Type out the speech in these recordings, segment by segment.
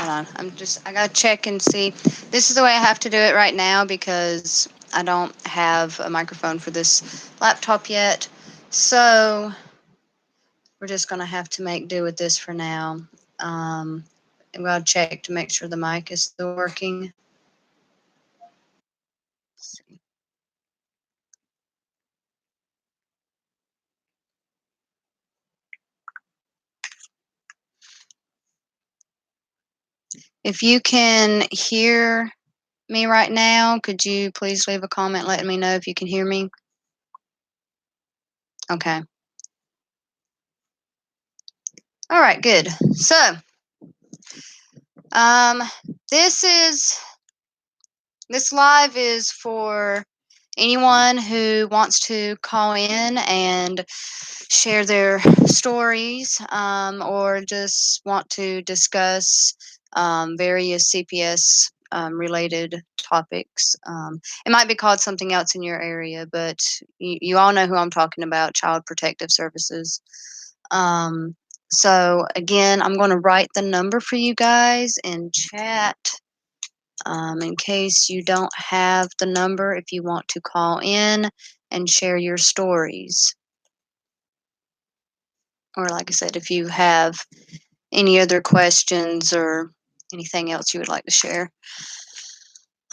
Hold on. I gotta check and see. This is the way I have to do it right now because I don't have a microphone for this laptop yet. So we're just gonna have to make do with this for now. Um, I'm gonna check to make sure the mic is still working. Let's see. If you can hear me right now, could you please leave a comment letting me know if you can hear me? Okay. All right, good. So, um, this is this live is for anyone who wants to call in and share their stories, or just want to discuss various CPS related topics. It might be called something else in your area, but you all know who I'm talking about, Child Protective Services. Um, so, again, I'm going to write the number for you guys in chat. In case you don't have the number, if you want to call in and share your stories. Or, like I said, if you have any other questions or anything else you would like to share.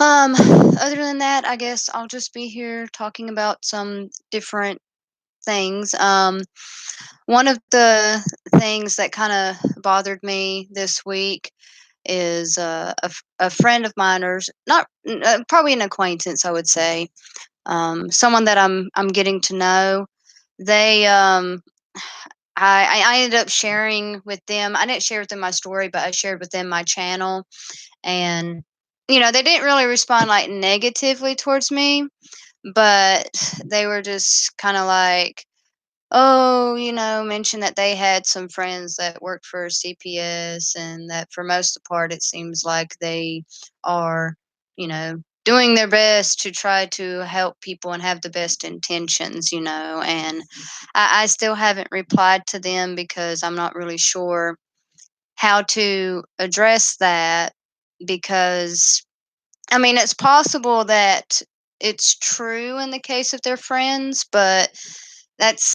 Other than that, I guess I'll just be here talking about some different things. One of the things that kind of bothered me this week is a friend of mine, or not, probably an acquaintance, I would say, someone that I'm getting to know. They I ended up sharing with them. I didn't share with them my story, but I shared with them my channel, and they didn't really respond like negatively towards me, but they were just kind of like, oh, mentioned that they had some friends that worked for CPS, and that for most of the part, it seems like they are, doing their best to try to help people and have the best intentions, and I still haven't replied to them because I'm not really sure how to address that, because, I mean, it's possible that it's true in the case of their friends, but that's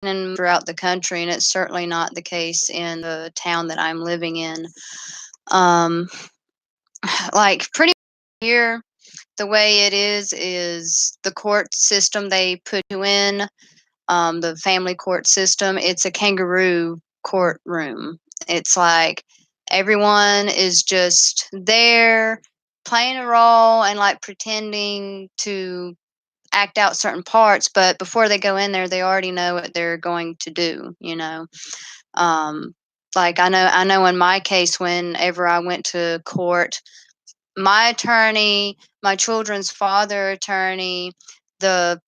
and throughout the country, and it's certainly not the case in the town that I'm living in. Um, like pretty much here, the way it is the court system they put you in, the family court system. It's a kangaroo courtroom. It's like everyone is just there playing a role and like pretending to act out certain parts, but before they go in there, they already know what they're going to do. Um, like I know in my case, whenever I went to court, my attorney, my children's father attorney, the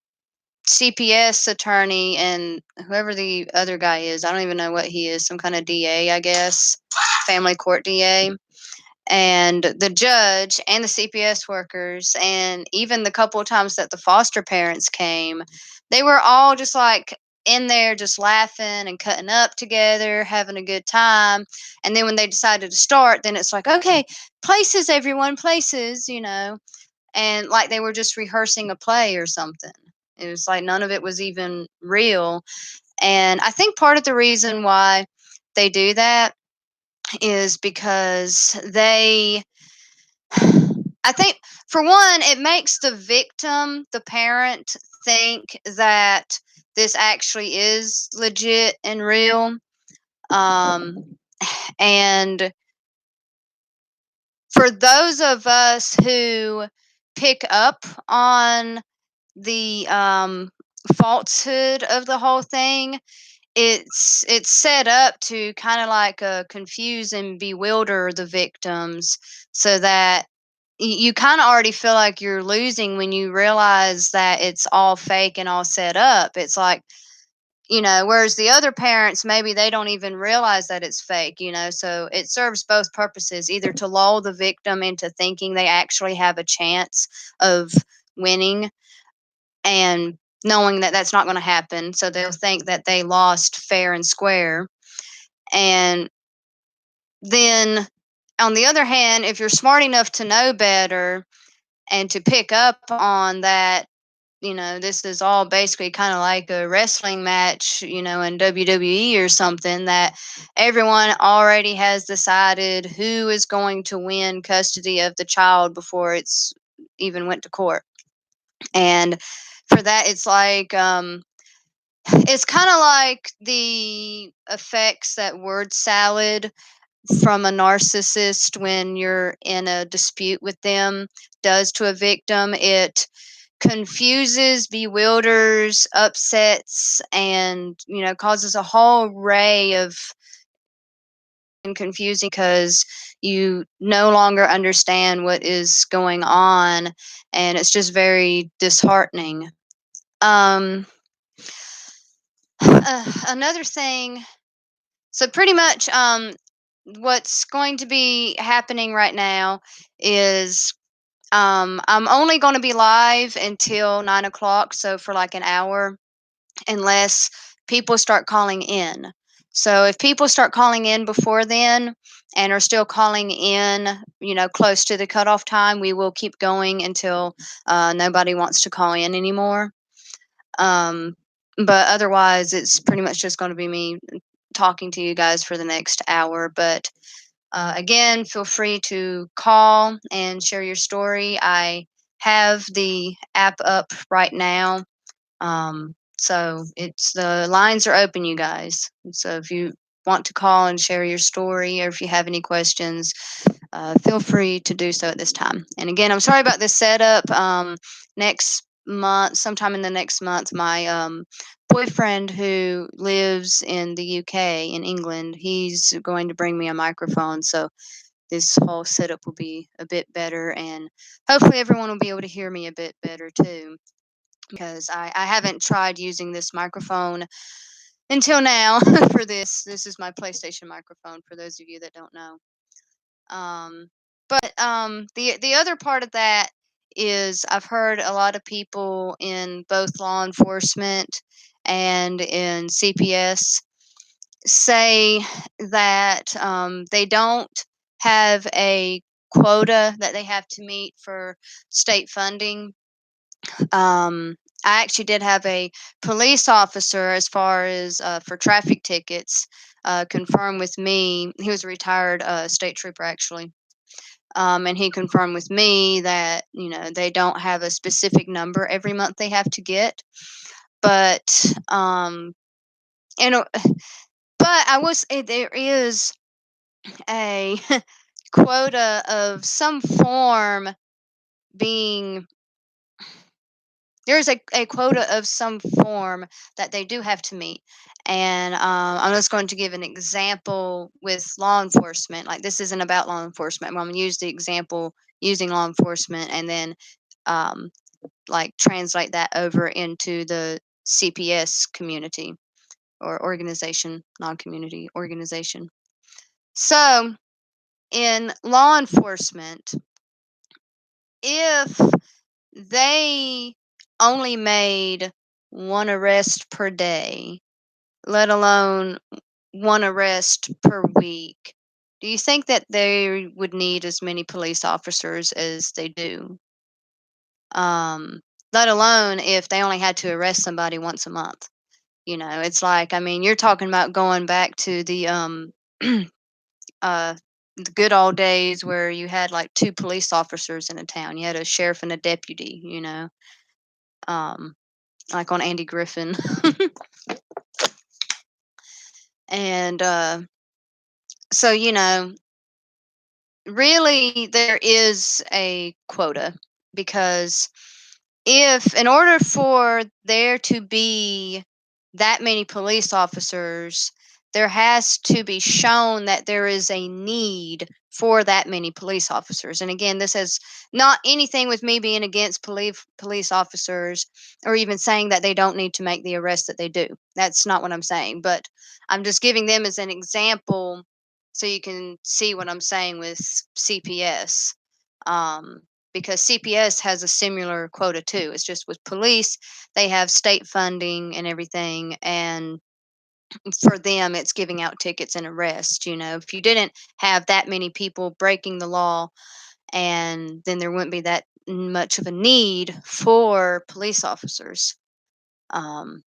CPS attorney, and whoever the other guy is, I don't even know what he is, some kind of DA, I guess, family court DA, and the judge and the CPS workers, and even the couple of times that the foster parents came, they were all just like in there just laughing and cutting up together, having a good time. And then when they decided to start, then it's like, okay, places, everyone, places. And like they were just rehearsing a play or something. It was like none of it was even real. And I think part of the reason why they do that is because I think, for one, it makes the victim, the parent, think that this actually is legit and real. Um, and for those of us who pick up on the falsehood of the whole thing, it's set up to kind of like confuse and bewilder the victims, so that you kind of already feel like you're losing when you realize that it's all fake and all set up. It's like, whereas the other parents, maybe they don't even realize that it's fake. So it serves both purposes, either to lull the victim into thinking they actually have a chance of winning, and knowing that that's not going to happen. So they'll think that they lost fair and square. And then On the other hand, if you're smart enough to know better and to pick up on that, this is all basically kind of like a wrestling match, in WWE or something, that everyone already has decided who is going to win custody of the child before it's even went to court. And for that, it's kind of like the effects that word salad from a narcissist when you're in a dispute with them does to a victim. It confuses, bewilders, upsets, and causes a whole array of and confusing because you no longer understand what is going on, and it's just very disheartening. Um, Another thing, so pretty much, what's going to be happening right now is I'm only going to be live until 9 o'clock, so for like an hour, unless people start calling in. So if people start calling in before then and are still calling in, close to the cutoff time, we will keep going until nobody wants to call in anymore. Um, but otherwise, it's pretty much just going to be me talking to you guys for the next hour. But again, feel free to call and share your story. I have the app up right now. So it's the lines are open, you guys. So if you want to call and share your story, or if you have any questions, feel free to do so at this time. And again, I'm sorry about this setup. Next month, sometime in the next month, my boyfriend who lives in the UK, in England, he's going to bring me a microphone. So this whole setup will be a bit better, and hopefully everyone will be able to hear me a bit better too, because I haven't tried using this microphone until now for this. This is my PlayStation microphone, for those of you that don't know. The other part of that is I've heard a lot of people in both law enforcement and in CPS say that they don't have a quota that they have to meet for state funding. I actually did have a police officer, as far as for traffic tickets, confirm with me. He was a retired state trooper, actually. And he confirmed with me that they don't have a specific number every month they have to get, but you know, but there is a quota of some form being there's a quota of some form that they do have to meet. And I'm just going to give an example with law enforcement. Like, this isn't about law enforcement. I'm going to use the example using law enforcement, and then um, like translate that over into the CPS community or organization, non community organization. So, in law enforcement, if they only made one arrest per day, let alone one arrest per week, do you think that they would need as many police officers as they do? Let alone if they only had to arrest somebody once a month. It's like, I mean, you're talking about going back to uh, the good old days where you had like two police officers in a town. You had a sheriff and a deputy, um, like on Andy Griffin. And so, really, there is a quota, because if in order for there to be that many police officers, there has to be shown that there is a need for that many police officers. And again, this has not anything with me being against police officers, or even saying that they don't need to make the arrest that they do. That's not what I'm saying, but I'm just giving them as an example so you can see what I'm saying with CPS. Um, because CPS has a similar quota too. It's just with police, they have state funding and everything, and For them, it's giving out tickets and arrest. If you didn't have that many people breaking the law, and then there wouldn't be that much of a need for police officers. Um,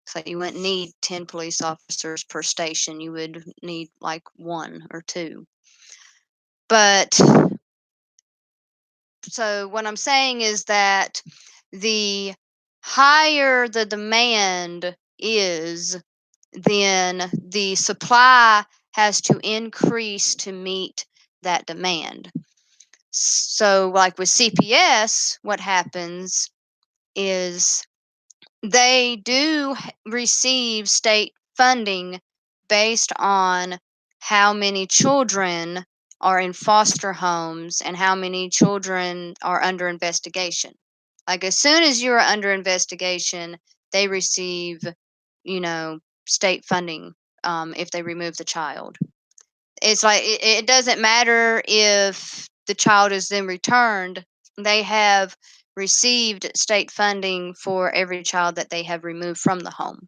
so you wouldn't need 10 police officers per station. You would need like one or two. But so what I'm saying is that the higher the demand is, then the supply has to increase to meet that demand. So, like with CPS, what happens is they do receive state funding based on how many children are in foster homes and how many children are under investigation. Like as soon as you're under investigation, they receive, you know, state funding if they remove the child. It's like it doesn't matter if the child is then returned. They have received state funding for every child that they have removed from the home.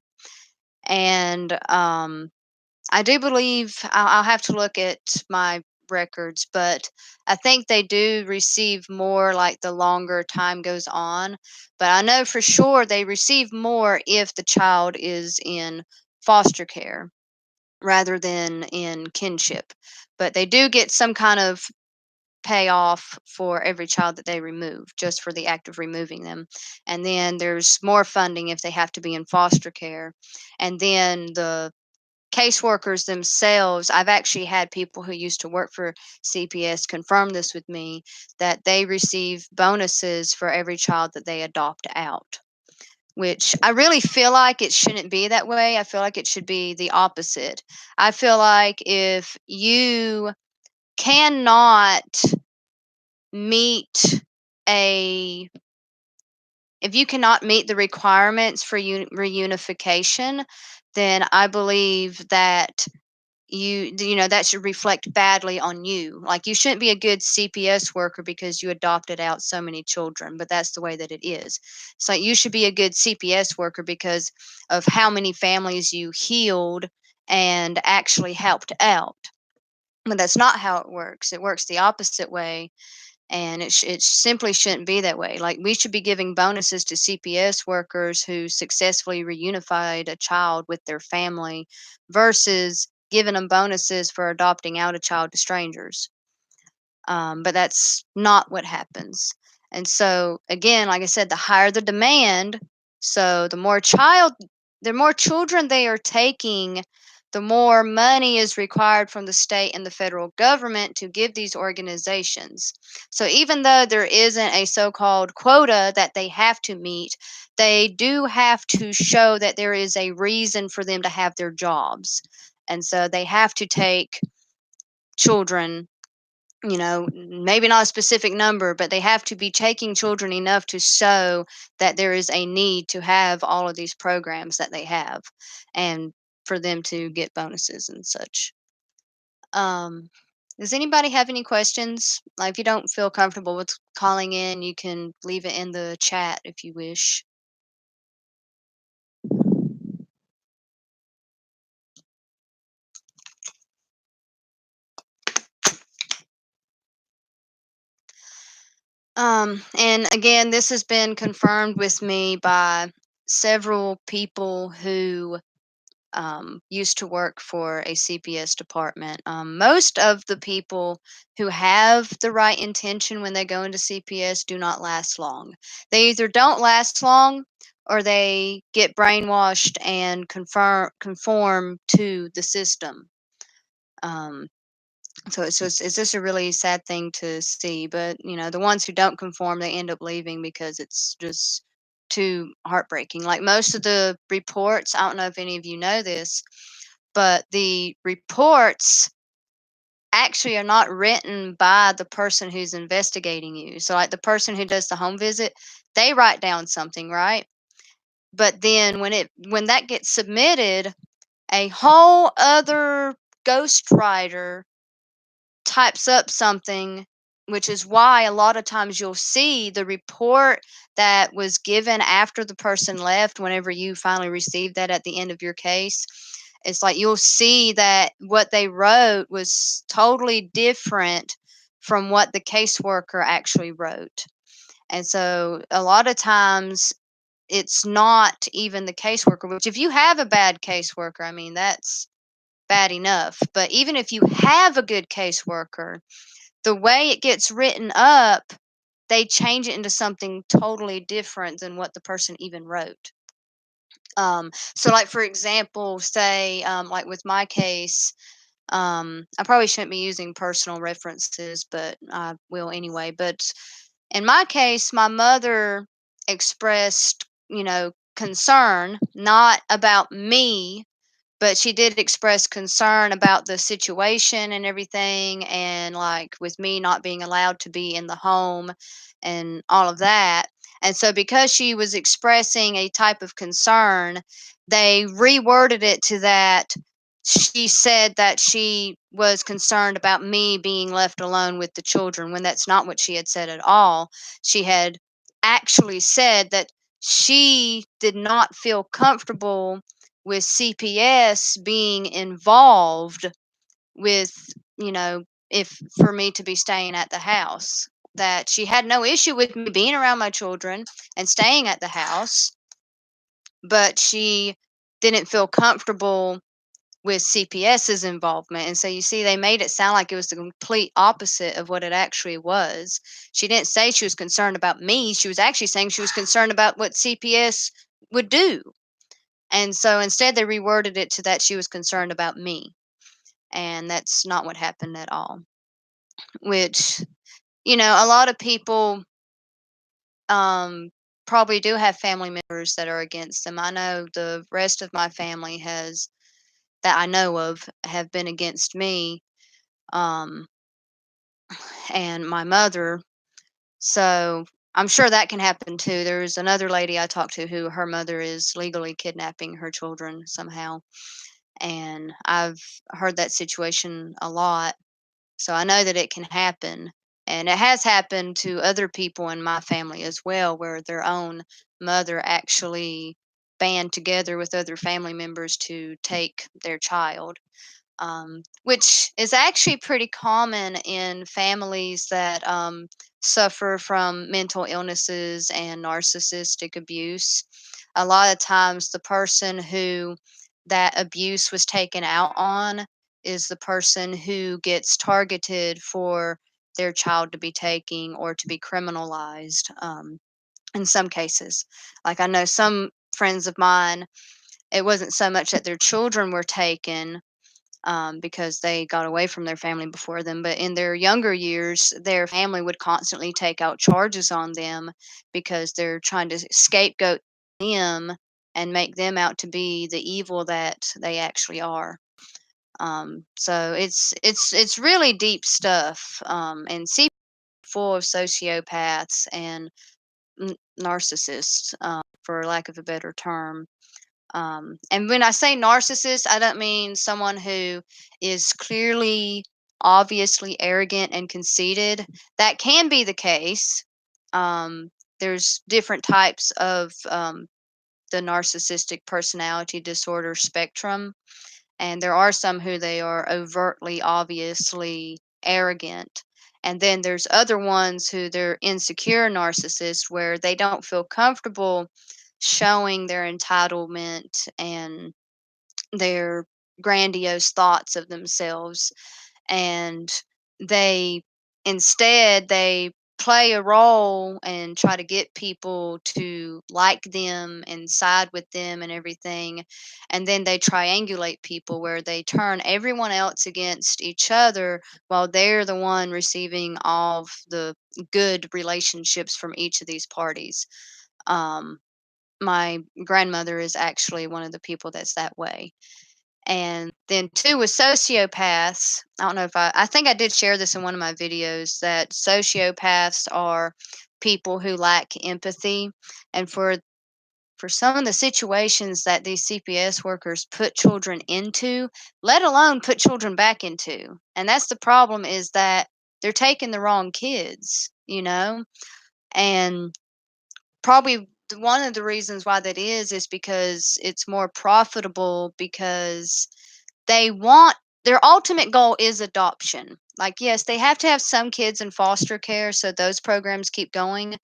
And I do believe I'll have to look at my records, but I think they do receive more like the longer time goes on. But I know for sure they receive more if the child is in foster care rather than in kinship. But they do get some kind of payoff for every child that they remove, just for the act of removing them. And then there's more funding if they have to be in foster care. And then the caseworkers themselves, I've actually had people who used to work for CPS confirm this with me, that they receive bonuses for every child that they adopt out, which I really feel like it shouldn't be that way. I feel like it should be the opposite. I feel like cannot meet a if you cannot meet the requirements for reunification, then I believe that that should reflect badly on you. Like you shouldn't be a good CPS worker because you adopted out so many children, but that's the way that it is. It's like you should be a good CPS worker because of how many families you healed and actually helped out. But that's not how it works. It works the opposite way, and it simply shouldn't be that way. Like we should be giving bonuses to CPS workers who successfully reunified a child with their family versus giving them bonuses for adopting out a child to strangers. But that's not what happens. And so, again, like I said, the higher the demand, so the more children they are taking, the more money is required from the state and the federal government to give these organizations. So even though there isn't a so-called quota that they have to meet, they do have to show that there is a reason for them to have their jobs. And so they have to take children, maybe not a specific number, but they have to be taking children enough to show that there is a need to have all of these programs that they have and for them to get bonuses and such. Um, does anybody have any questions? Like, if you don't feel comfortable with calling in, you can leave it in the chat if you wish. And again, this has been confirmed with me by several people who used to work for a CPS department. Most of the people who have the right intention when they go into CPS do not last long. They either don't last long or they get brainwashed and conform to the system. Um, it's just a really sad thing to see. But the ones who don't conform, they end up leaving because it's just too heartbreaking. Like most of the reports, I don't know if any of you know this, but the reports actually are not written by the person who's investigating you. So like the person who does the home visit, they write down something, right? But then when that gets submitted, a whole other ghostwriter types up something, which is why a lot of times you'll see the report that was given after the person left, whenever you finally receive that at the end of your case. it's like you'll see that what they wrote was totally different from what the caseworker actually wrote. And so a lot of times it's not even the caseworker, which if you have a bad caseworker, I mean, that's bad enough. But even if you have a good caseworker, the way it gets written up, they change it into something totally different than what the person even wrote. So, like for example, say, like with my case, I probably shouldn't be using personal references, but I will anyway. But in my case, my mother expressed, concern not about me, but she did express concern about the situation and everything, and like with me not being allowed to be in the home and all of that. And so because she was expressing a type of concern, they reworded it to that she said that she was concerned about me being left alone with the children, when that's not what she had said at all. She had actually said that she did not feel comfortable with CPS being involved with, if for me to be staying at the house, that she had no issue with me being around my children and staying at the house, but she didn't feel comfortable with CPS's involvement. And so you see, they made it sound like it was the complete opposite of what it actually was. She didn't say she was concerned about me. She was actually saying she was concerned about what CPS would do. And so instead, they reworded it to that she was concerned about me. And that's not what happened at all. Which, a lot of people um, probably do have family members that are against them. I know the rest of my family that I know of, have been against me, um, and my mother. So I'm sure that can happen too. There's another lady I talked to who her mother is legally kidnapping her children somehow. And I've heard that situation a lot. So I know that it can happen. And it has happened to other people in my family as well, where their own mother actually band together with other family members to take their child, which is actually pretty common in families that suffer from mental illnesses and narcissistic abuse. A lot of times, the person who that abuse was taken out on is the person who gets targeted for their child to be taking or to be criminalized, in some cases. Like, I know some friends of mine, it wasn't so much that their children were taken, because they got away from their family before them. But in their younger years, their family would constantly take out charges on them because they're trying to scapegoat them and make them out to be the evil that they actually are. So it's really deep stuff, and full of sociopaths and narcissists, for lack of a better term. And when I say narcissist, I don't mean someone who is clearly, obviously arrogant and conceited. That can be the case. There's different types of the narcissistic personality disorder spectrum, and there are some who they are overtly, obviously arrogant. And then there's other ones who they're insecure narcissists, where they don't feel comfortable showing their entitlement and their grandiose thoughts of themselves. And they they play a role and try to get people to like them and side with them and everything. And then they triangulate people, where they turn everyone else against each other, while they're the one receiving all of the good relationships from each of these parties. um, my grandmother is actually one of the people that's that way. And then two, with sociopaths, I don't know if I think I did share this in one of my videos, that sociopaths are people who lack empathy. And for some of the situations that these CPS workers put children into, let alone put children back into. And that's the problem, is that they're taking the wrong kids, and probably one of the reasons why that is because it's more profitable because they want their ultimate goal is adoption. Like, yes, they have to have some kids in foster care, so those programs keep going,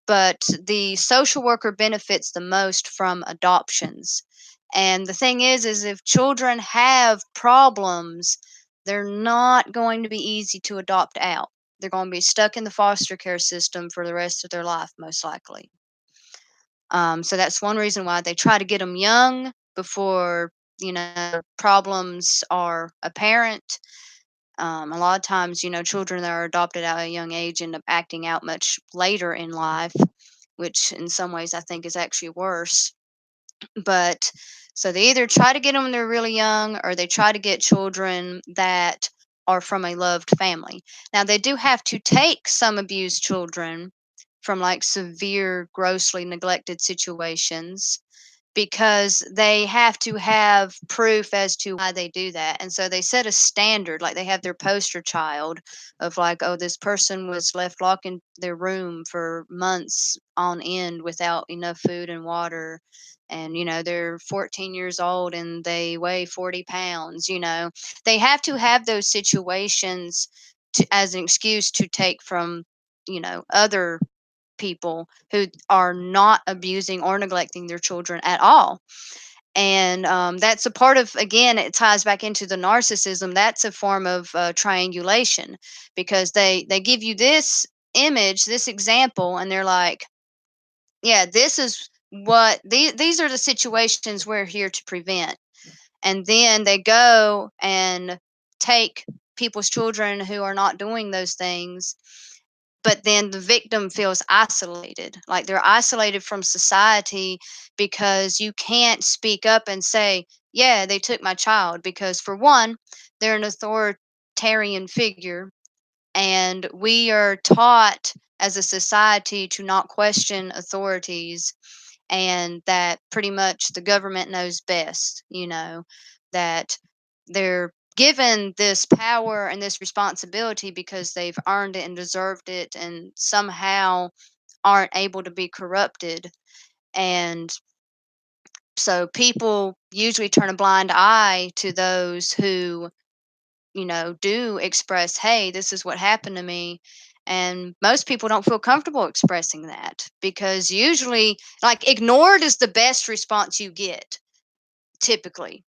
but the social worker benefits the most from adoptions. And the thing is if children have problems, they're not going to be easy to adopt out. They're going to be stuck in the foster care system for the rest of their life, most likely. So that's one reason why they try to get them young before, problems are apparent. A lot of times, children that are adopted at a young age end up acting out much later in life, which in some ways I think is actually worse. But so they either try to get them when they're really young or they try to get children that are from a loved family. Now, they do have to take some abused children from like severe, grossly neglected situations because they have to have proof as to why they do that. And so they set a standard, like they have their poster child of like, oh, this person was left locked in their room for months on end without enough food and water. And, they're 14 years old and they weigh 40 pounds. They have to have those situations as an excuse to take from, other people who are not abusing or neglecting their children at all. And that's a part of, again, it ties back into the narcissism. That's a form of triangulation because they give you this image, this example, and they're like, yeah, this is what these are the situations we're here to prevent. And then they go and take people's children who are not doing those things, but then the victim feels isolated, like they're isolated from society because you can't speak up and say, yeah, they took my child, because for one, they're an authoritarian figure, and we are taught as a society to not question authorities, and that pretty much the government knows best, that they're given this power and this responsibility because they've earned it and deserved it and somehow aren't able to be corrupted. And so people usually turn a blind eye to those who, do express, hey, this is what happened to me. And most people don't feel comfortable expressing that because usually, like, ignored is the best response you get, typically.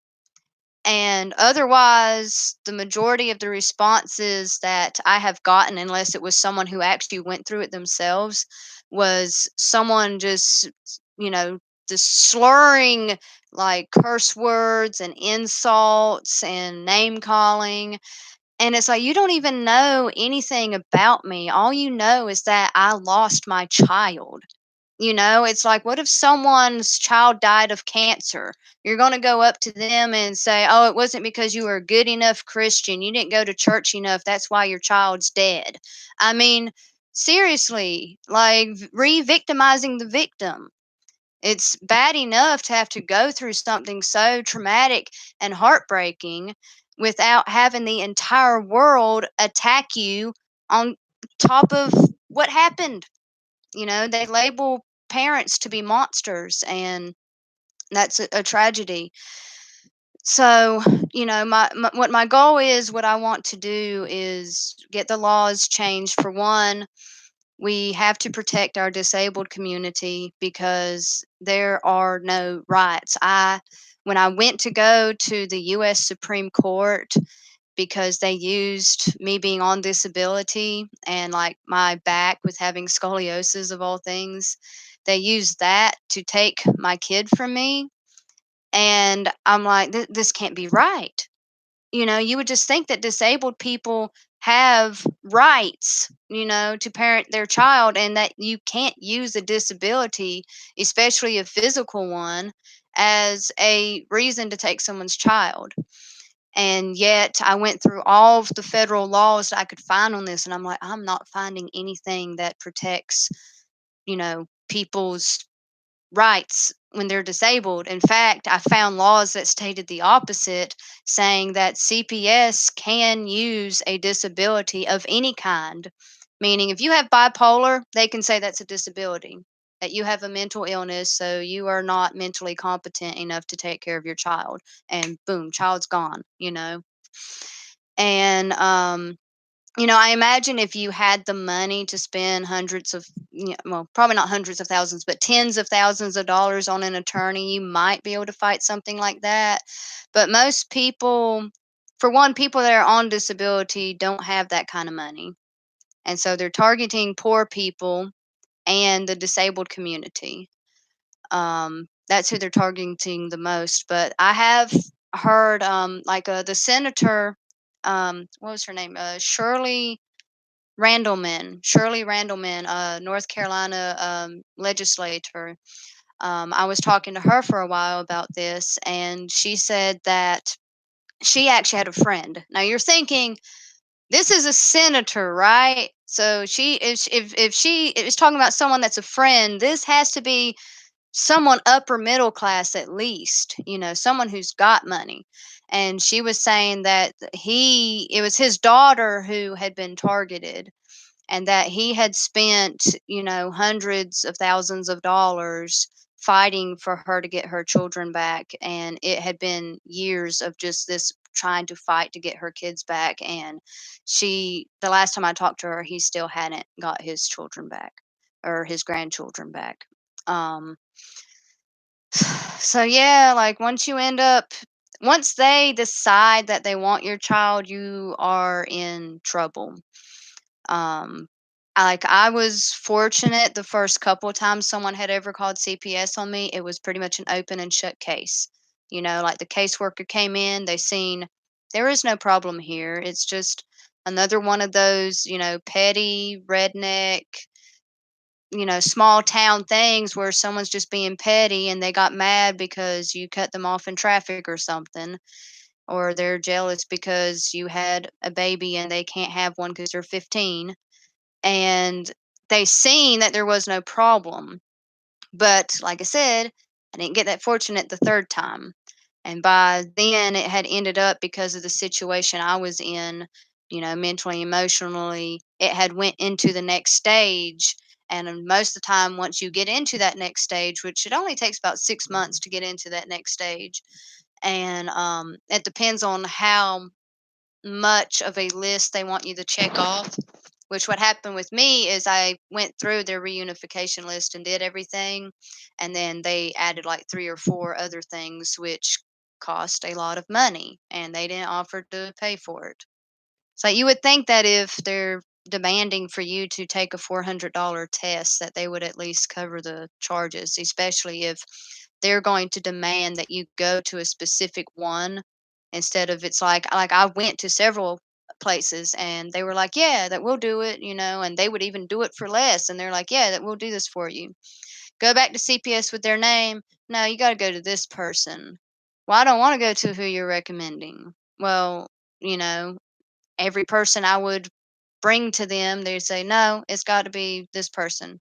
And otherwise, the majority of the responses that I have gotten, unless it was someone who actually went through it themselves, was someone you know, just slurring like curse words and insults and name calling. And it's like, you don't even know anything about me. All you know is that I lost my child. It's like, what if someone's child died of cancer? You're going to go up to them and say, oh, it wasn't because you were a good enough Christian. You didn't go to church enough. That's why your child's dead. I mean, seriously, like re victimizing the victim. It's bad enough to have to go through something so traumatic and heartbreaking without having the entire world attack you on top of what happened. They label parents to be monsters, and that's a tragedy. So, what my goal is, what I want to do is get the laws changed. For one, we have to protect our disabled community because there are no rights. When I went to go to the US Supreme Court, because they used me being on disability and like my back with having scoliosis of all things, they used that to take my kid from me. And I'm like, this can't be right. You would just think that disabled people have rights, to parent their child, and that you can't use a disability, especially a physical one, as a reason to take someone's child. And yet I went through all of the federal laws that I could find on this, and I'm like, I'm not finding anything that protects, people's rights when they're disabled. In fact, I found laws that stated the opposite, saying that CPS can use a disability of any kind. Meaning, if you have bipolar, they can say that's a disability. that you have a mental illness, so you are not mentally competent enough to take care of your child. And boom, child's gone, you know. And I imagine if you had the money to spend hundreds of, well, probably not hundreds of thousands, but tens of thousands of dollars on an attorney, you might be able to fight something like that. But most people, for one, people that are on disability don't have that kind of money. And so they're targeting poor people and the disabled community. That's who they're targeting the most. But I have heard, like the senator, what was her name? Shirley Randleman, North Carolina legislator. I was talking to her for a while about this, and she said that she actually had a friend. Now you're thinking, this is a senator, right? So she, if she is talking about someone that's a friend, this has to be someone upper middle class at least, someone who's got money. And she was saying that it was his daughter who had been targeted, and that he had spent, hundreds of thousands of dollars fighting for her to get her children back. And it had been years of just this trying to fight to get her kids back. And the last time I talked to her, he still hadn't got his children back, or his grandchildren back. Um, so yeah, like once they decide that they want your child, you are in trouble. Um, I was fortunate the first couple times someone had ever called CPS on me, it was pretty much an open and shut case. Like the caseworker came in, they seen there is no problem here. It's just another one of those, petty redneck, small town things where someone's just being petty and they got mad because you cut them off in traffic or something, or they're jealous because you had a baby and they can't have one because they're 15, and they seen that there was no problem. But like I said, I didn't get that fortunate the third time. And by then it had ended up, because of the situation I was in, mentally, emotionally, it had went into the next stage. And most of the time, once you get into that next stage, which it only takes about 6 months to get into that next stage, and it depends on how much of a list they want you to check off. Which what happened with me is I went through their reunification list and did everything, and then they added like 3 or 4 other things which cost a lot of money, and they didn't offer to pay for it. So you would think that if they're demanding for you to take a $400 test, that they would at least cover the charges, especially if they're going to demand that you go to a specific one, instead of, it's like I went to several places and they were like, "Yeah, that we'll do it," and they would even do it for less, and they're like, "Yeah, that we'll do this for you." Go back to CPS with their name. "No, you got to go to this person." "Well, I don't want to go to who you're recommending." Well, you know, every person I would bring to them, they'd say, "No, it's got to be this person."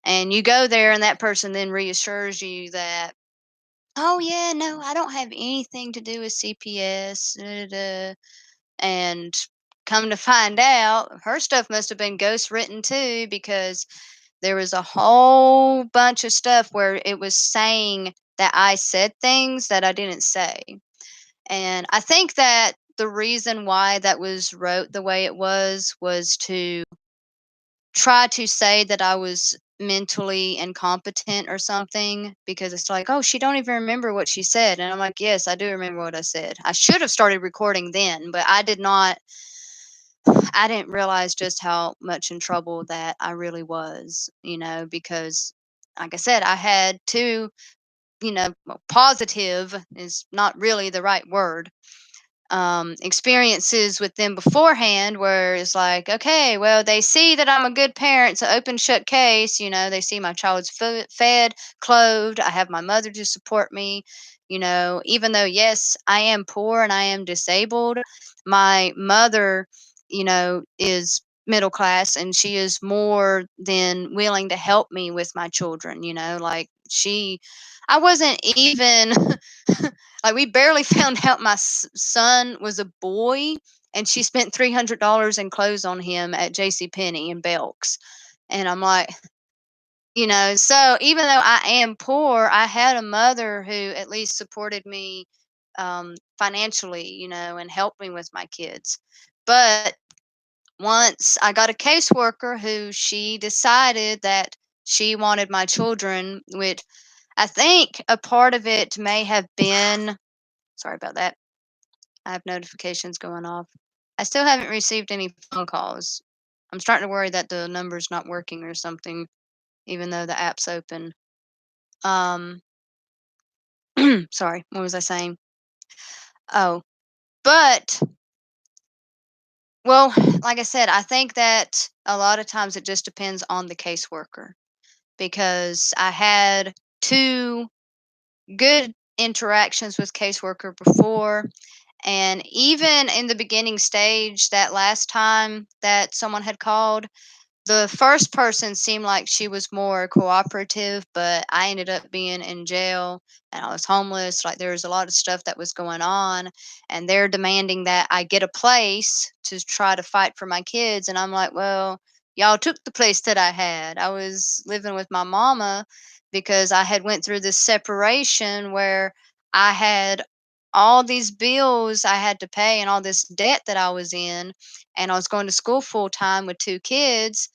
And you go there, and that person then reassures you that, "Oh, yeah, no, I don't have anything to do with CPS. Da, da, da." And come to find out, her stuff must have been ghost written too, because there was a whole bunch of stuff where it was saying that I said things that I didn't say. And I think that the reason why that was wrote the way it was to try to say that I was mentally incompetent or something, because it's like, "Oh, she don't even remember what she said." And I'm like, "Yes, I do remember what I said. I should have started recording then, but I did not. I didn't realize just how much in trouble that I really was, because like I said, I had two, well, positive is not really the right word, experiences with them beforehand, where it's like, okay, well, they see that I'm a good parent. It's an open shut case. They see my child's fed, clothed. I have my mother to support me. Even though, yes, I am poor and I am disabled, my mother, is middle class, and she is more than willing to help me with my children. Like I wasn't even like, we barely found out my son was a boy, and she spent $300 in clothes on him at J.C. Penney and Belk's. And I'm like, So even though I am poor, I had a mother who at least supported me financially, and helped me with my kids. But once I got a caseworker who she decided that she wanted my children, which I think a part of it may have been, sorry about that. I have notifications going off. I still haven't received any phone calls. I'm starting to worry that the number's not working or something, even though the app's open. Um, Sorry, what was I saying? Oh, but well, like I said, I think that a lot of times it just depends on the caseworker because I had two good interactions with caseworker before. And even in the beginning stage, that last time that someone had called, the first person seemed like she was more cooperative, but I ended up being in jail and I was homeless. Like there was a lot of stuff that was going on, and they're demanding that I get a place to try to fight for my kids. And I'm like, well, y'all took the place that I had. I was living with my mama because I had went through this separation where I had all these bills I had to pay and all this debt that I was in, and I was going to school full time with two kids.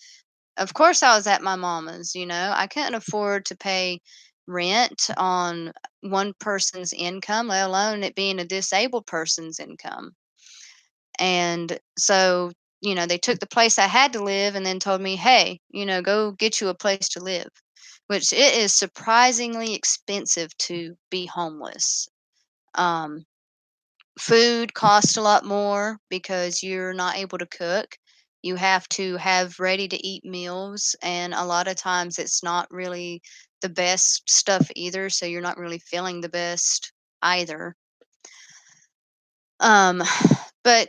Of course, I was at my mama's. I couldn't afford to pay rent on one person's income, let alone it being a disabled person's income. And so, they took the place I had to live and then told me, hey, go get you a place to live, which it is surprisingly expensive to be homeless. Um, Food costs a lot more because you're not able to cook. You have to have ready to eat meals, and a lot of times it's not really the best stuff either, so you're not really feeling the best either. Um, but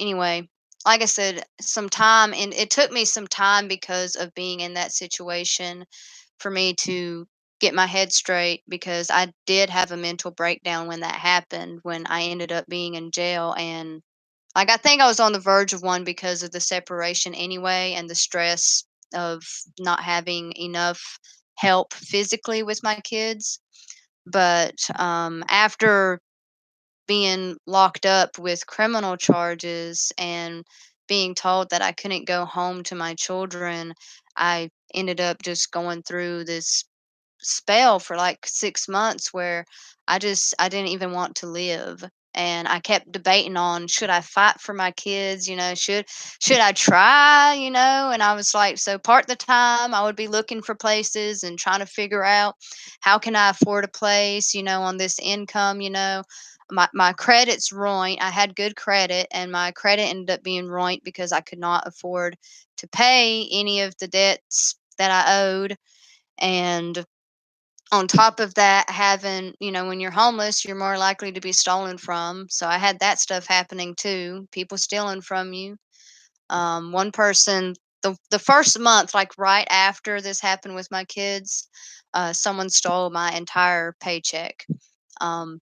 anyway, like I said, some time, and it took me some time because of being in that situation for me to get my head straight because I did have a mental breakdown when that happened, when I ended up being in jail. And like I think I was on the verge of one because of the separation anyway and the stress of not having enough help physically with my kids. But after being locked up with criminal charges and being told that I couldn't go home to my children, I ended up just going through this spell for like 6 months where I didn't even want to live. And I kept debating on, should I fight for my kids, should I try, and I was like, so part of the time I would be looking for places and trying to figure out how can I afford a place, on this income. My credit's ruined. I had good credit and my credit ended up being ruined because I could not afford to pay any of the debts that I owed. And on top of that, having, when you're homeless, you're more likely to be stolen from. So I had that stuff happening too, people stealing from you. One person, the first month, like right after this happened with my kids, someone stole my entire paycheck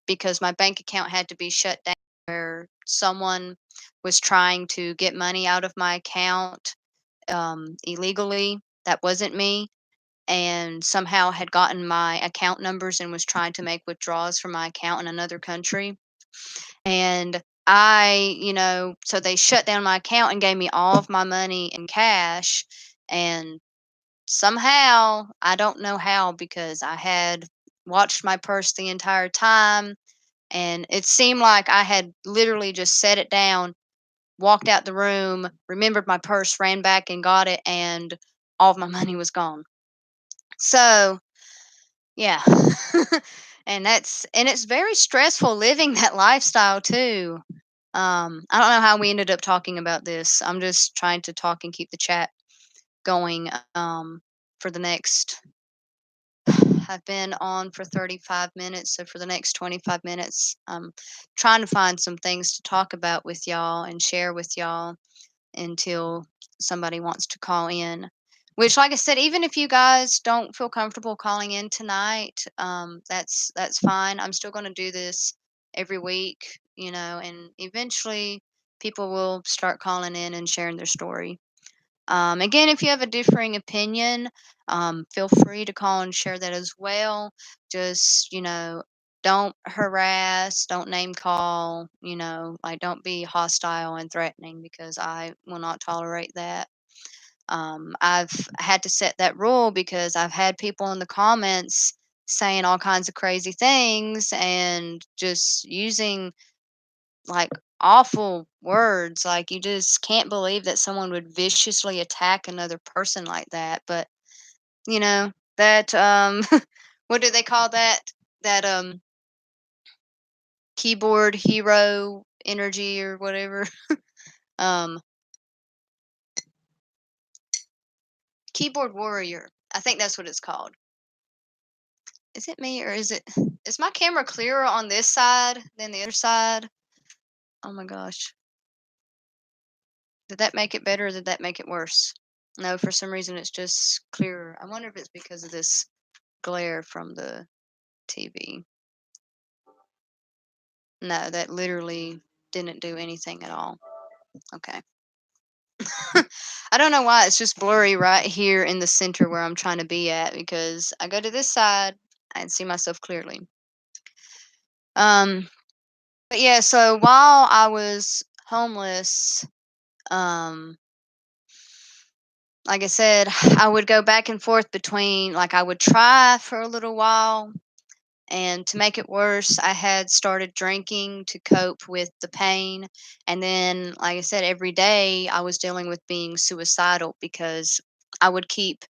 because my bank account had to be shut down where someone was trying to get money out of my account illegally. That wasn't me, and somehow had gotten my account numbers and was trying to make withdrawals from my account in another country. And so they shut down my account and gave me all of my money in cash. And somehow, I don't know how, because I had watched my purse the entire time. And it seemed like I had literally just set it down, walked out the room, remembered my purse, ran back and got it, and all of my money was gone. So, yeah. And it's very stressful living that lifestyle too. I don't know how we ended up talking about this. I'm just trying to talk and keep the chat going for the next I've been on for 35 minutes, so for the next 25 minutes, I'm trying to find some things to talk about with y'all and share with y'all until somebody wants to call in. Which, like I said, even if you guys don't feel comfortable calling in tonight, that's fine. I'm still going to do this every week, and eventually people will start calling in and sharing their story. Again, if you have a differing opinion, feel free to call and share that as well. Just, don't harass, don't name call, like don't be hostile and threatening because I will not tolerate that. I've had to set that rule because I've had people in the comments saying all kinds of crazy things and just using like awful words. Like you just can't believe that someone would viciously attack another person like that. But that what do they call that? That keyboard hero energy or whatever. um Keyboard warrior. I think that's what it's called. Is it me or is my camera clearer on this side than the other side? Oh my gosh. Did that make it better or did that make it worse? No, for some reason it's just clearer. I wonder if it's because of this glare from the TV. No, that literally didn't do anything at all. Okay. I don't know why it's just blurry right here in the center where I'm trying to be at because I go to this side and see myself clearly. Um, but yeah, so while I was homeless, um, like I said, I would go back and forth between like I would try for a little while. And to make it worse, I had started drinking to cope with the pain. And then, like I said, every day I was dealing with being suicidal because I would keep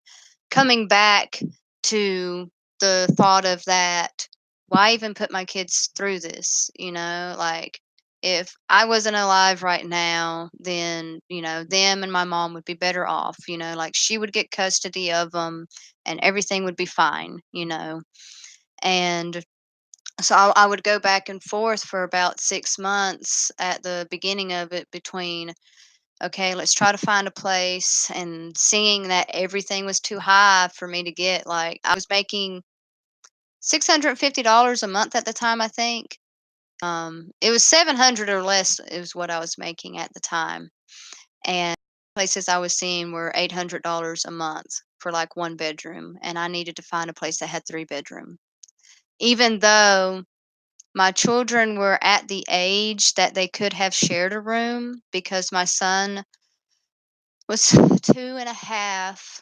coming back to the thought of that. Why even put my kids through this? Like if I wasn't alive right now, then, them and my mom would be better off, like she would get custody of them and everything would be fine. And so I would go back and forth for about 6 months at the beginning of it between, okay, let's try to find a place, and seeing that everything was too high for me to get. Like I was making $650 a month at the time, I think. It was 700 or less is what I was making at the time. And places I was seeing were $800 a month for like one bedroom. And I needed to find a place that had three bedroom. Even though my children were at the age that they could have shared a room because my son was 2.5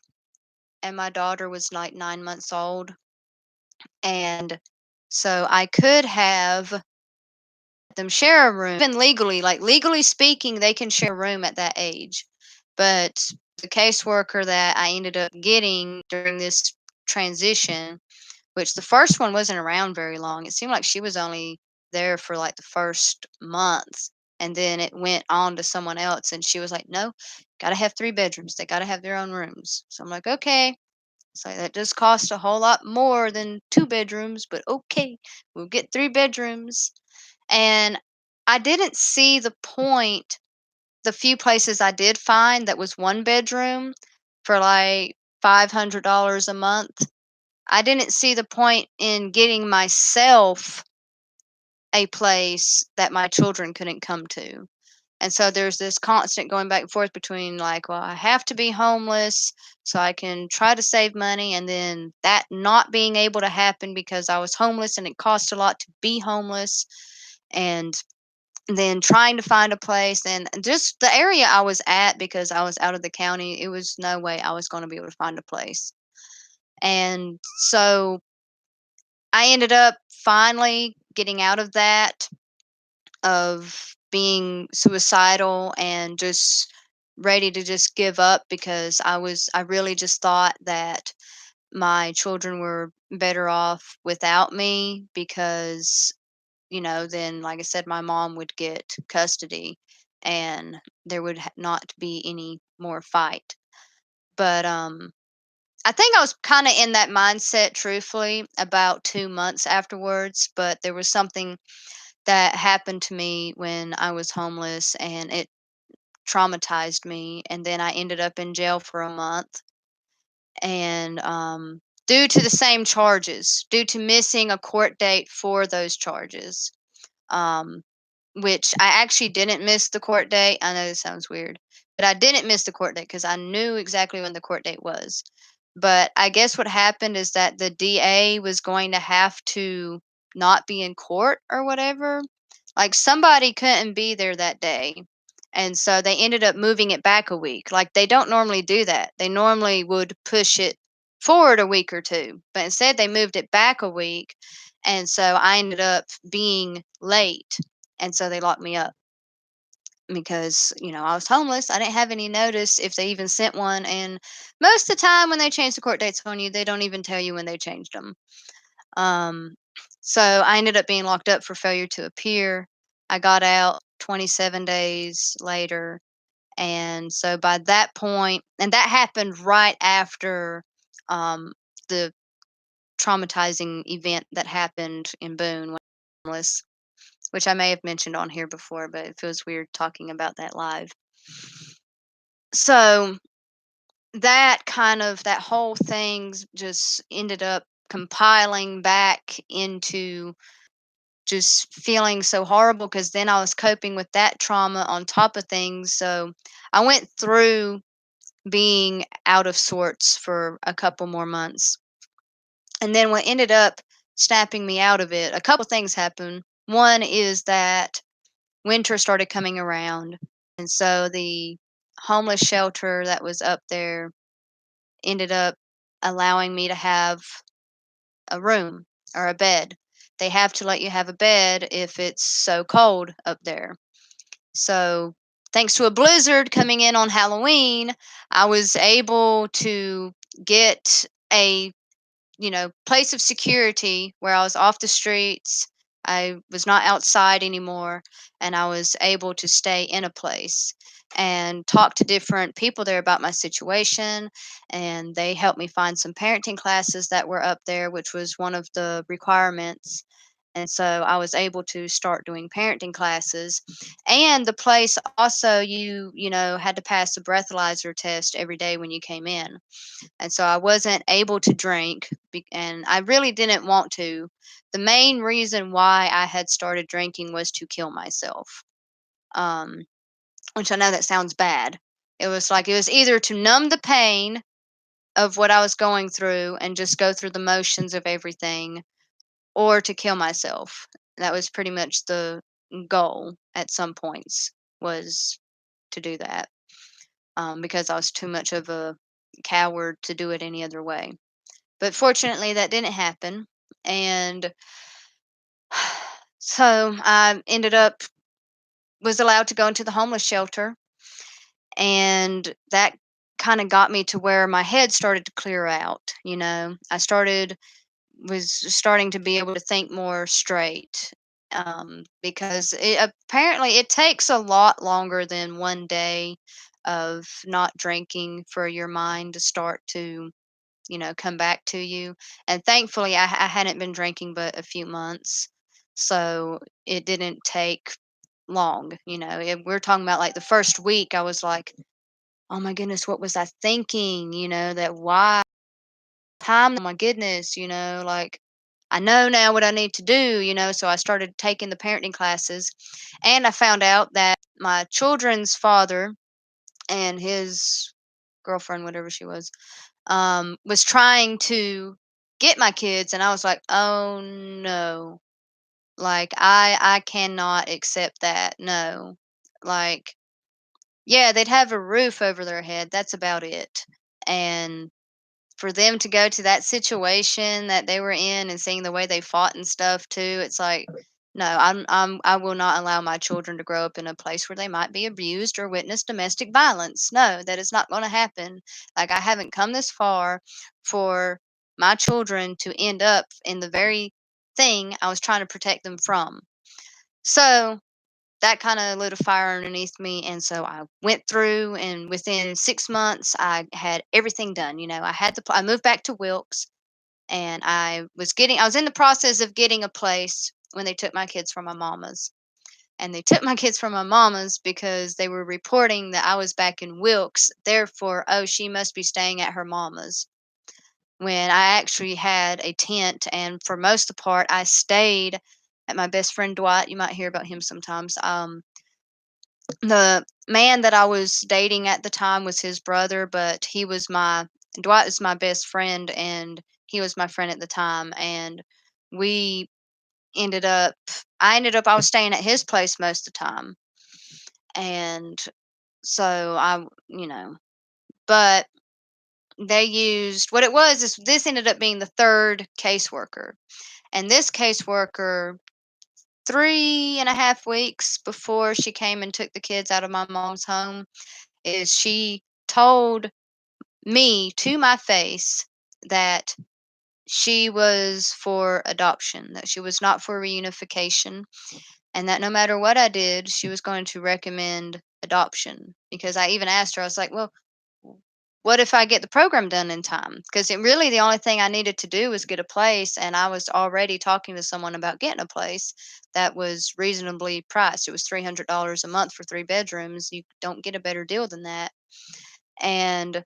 and my daughter was like 9 months old. And so I could have let them share a room. Even legally, like legally speaking, they can share a room at that age. But the caseworker that I ended up getting during this transition, which the first one wasn't around very long. It seemed like she was only there for like the first month, and then it went on to someone else, and she was like, "No, gotta have three bedrooms. They gotta have their own rooms." So I'm like, "Okay." So that just cost a whole lot more than two bedrooms, but okay, we'll get three bedrooms. And I didn't see the point. The few places I did find that was one bedroom for like $500 a month, I didn't see the point in getting myself a place that my children couldn't come to. And so there's this constant going back and forth between like, well, I have to be homeless so I can try to save money, and then that not being able to happen because I was homeless and it cost a lot to be homeless, and then trying to find a place and just the area I was at because I was out of the county, it was no way I was going to be able to find a place. And so I ended up finally getting out of that, of being suicidal and just ready to just give up because I really just thought that my children were better off without me because, then like I said, my mom would get custody and there would not be any more fight. But I think I was kind of in that mindset, truthfully, about 2 months afterwards. But there was something that happened to me when I was homeless and it traumatized me. And then I ended up in jail for a month. And due to the same charges, due to missing a court date for those charges, um, which I actually didn't miss the court date. I know this sounds weird. but I didn't miss the court date because I knew exactly when the court date was. But I guess what happened is that the DA was going to have to not be in court or whatever. Like somebody couldn't be there that day. And so they ended up moving it back a week. Like they don't normally do that. They normally would push it forward a week or two. But instead they moved it back a week. And so I ended up being late. And so they locked me up because, I was homeless. I didn't have any notice if they even sent one. And most of the time when they change the court dates on you, they don't even tell you when they changed them. Um, so I ended up being locked up for failure to appear. I got out 27 days later. And so by that point, and that happened right after the traumatizing event that happened in Boone when I was homeless, which I may have mentioned on here before, but it feels weird talking about that live. So that whole thing just ended up compiling back into just feeling so horrible because then I was coping with that trauma on top of things. So I went through being out of sorts for a couple more months. And then what ended up snapping me out of it, a couple things happened. One is that winter started coming around. And so the homeless shelter that was up there ended up allowing me to have a room or a bed. They have to let you have a bed if it's so cold up there. So, thanks to a blizzard coming in on Halloween, I was able to get a place of security where I was off the streets. I was not outside anymore, and I was able to stay in a place and talk to different people there about my situation. And they helped me find some parenting classes that were up there, which was one of the requirements. And so I was able to start doing parenting classes. And the place also, had to pass a breathalyzer test every day when you came in. And so I wasn't able to drink, and I really didn't want to. The main reason why I had started drinking was to kill myself, um, which I know that sounds bad. It was either to numb the pain of what I was going through and just go through the motions of everything, or to kill myself. That was pretty much the goal at some points, was to do that, because I was too much of a coward to do it any other way. But fortunately, that didn't happen. And so I ended up was allowed to go into the homeless shelter, and that kind of got me to where my head started to clear out. I was starting to be able to think more straight, because apparently it takes a lot longer than one day of not drinking for your mind to start to come back to you. And thankfully, I hadn't been drinking but a few months, so it didn't take long. We're talking about like the first week. I was like, "Oh my goodness, what was I thinking?" That why time? Oh my goodness, like I know now what I need to do. So I started taking the parenting classes, and I found out that my children's father and his girlfriend, whatever she was trying to get my kids, and I was like, "Oh no." Like I cannot accept that. No. Like, yeah, they'd have a roof over their head. That's about it. And for them to go to that situation that they were in and seeing the way they fought and stuff too, it's like, no, I will not allow my children to grow up in a place where they might be abused or witness domestic violence. No, that is not going to happen. Like I haven't come this far for my children to end up in the very thing I was trying to protect them from. So that kind of lit a fire underneath me, and so I went through, and within 6 months I had everything done. I moved back to Wilkes, and I was in the process of getting a place when they took my kids from my mama's. And they took my kids from my mama's because they were reporting that I was back in Wilkes, therefore, oh, she must be staying at her mama's, when I actually had a tent. And for most of the part I stayed at my best friend Dwight. You might hear about him sometimes. The man that I was dating at the time was his brother, but Dwight is my best friend, and he was my friend at the time, and we ended up I was staying at his place most of the time, and so but they used what it was is this ended up being the 3rd caseworker, and this caseworker 3.5 weeks before she came and took the kids out of my mom's home is she told me to my face that she was for adoption, that she was not for reunification, and that no matter what I did, she was going to recommend adoption. Because I even asked her, I was like, well, what if I get the program done in time? Because it really the only thing I needed to do was get a place, and I was already talking to someone about getting a place that was reasonably priced. It was $300 a month for 3 bedrooms. You don't get a better deal than that. And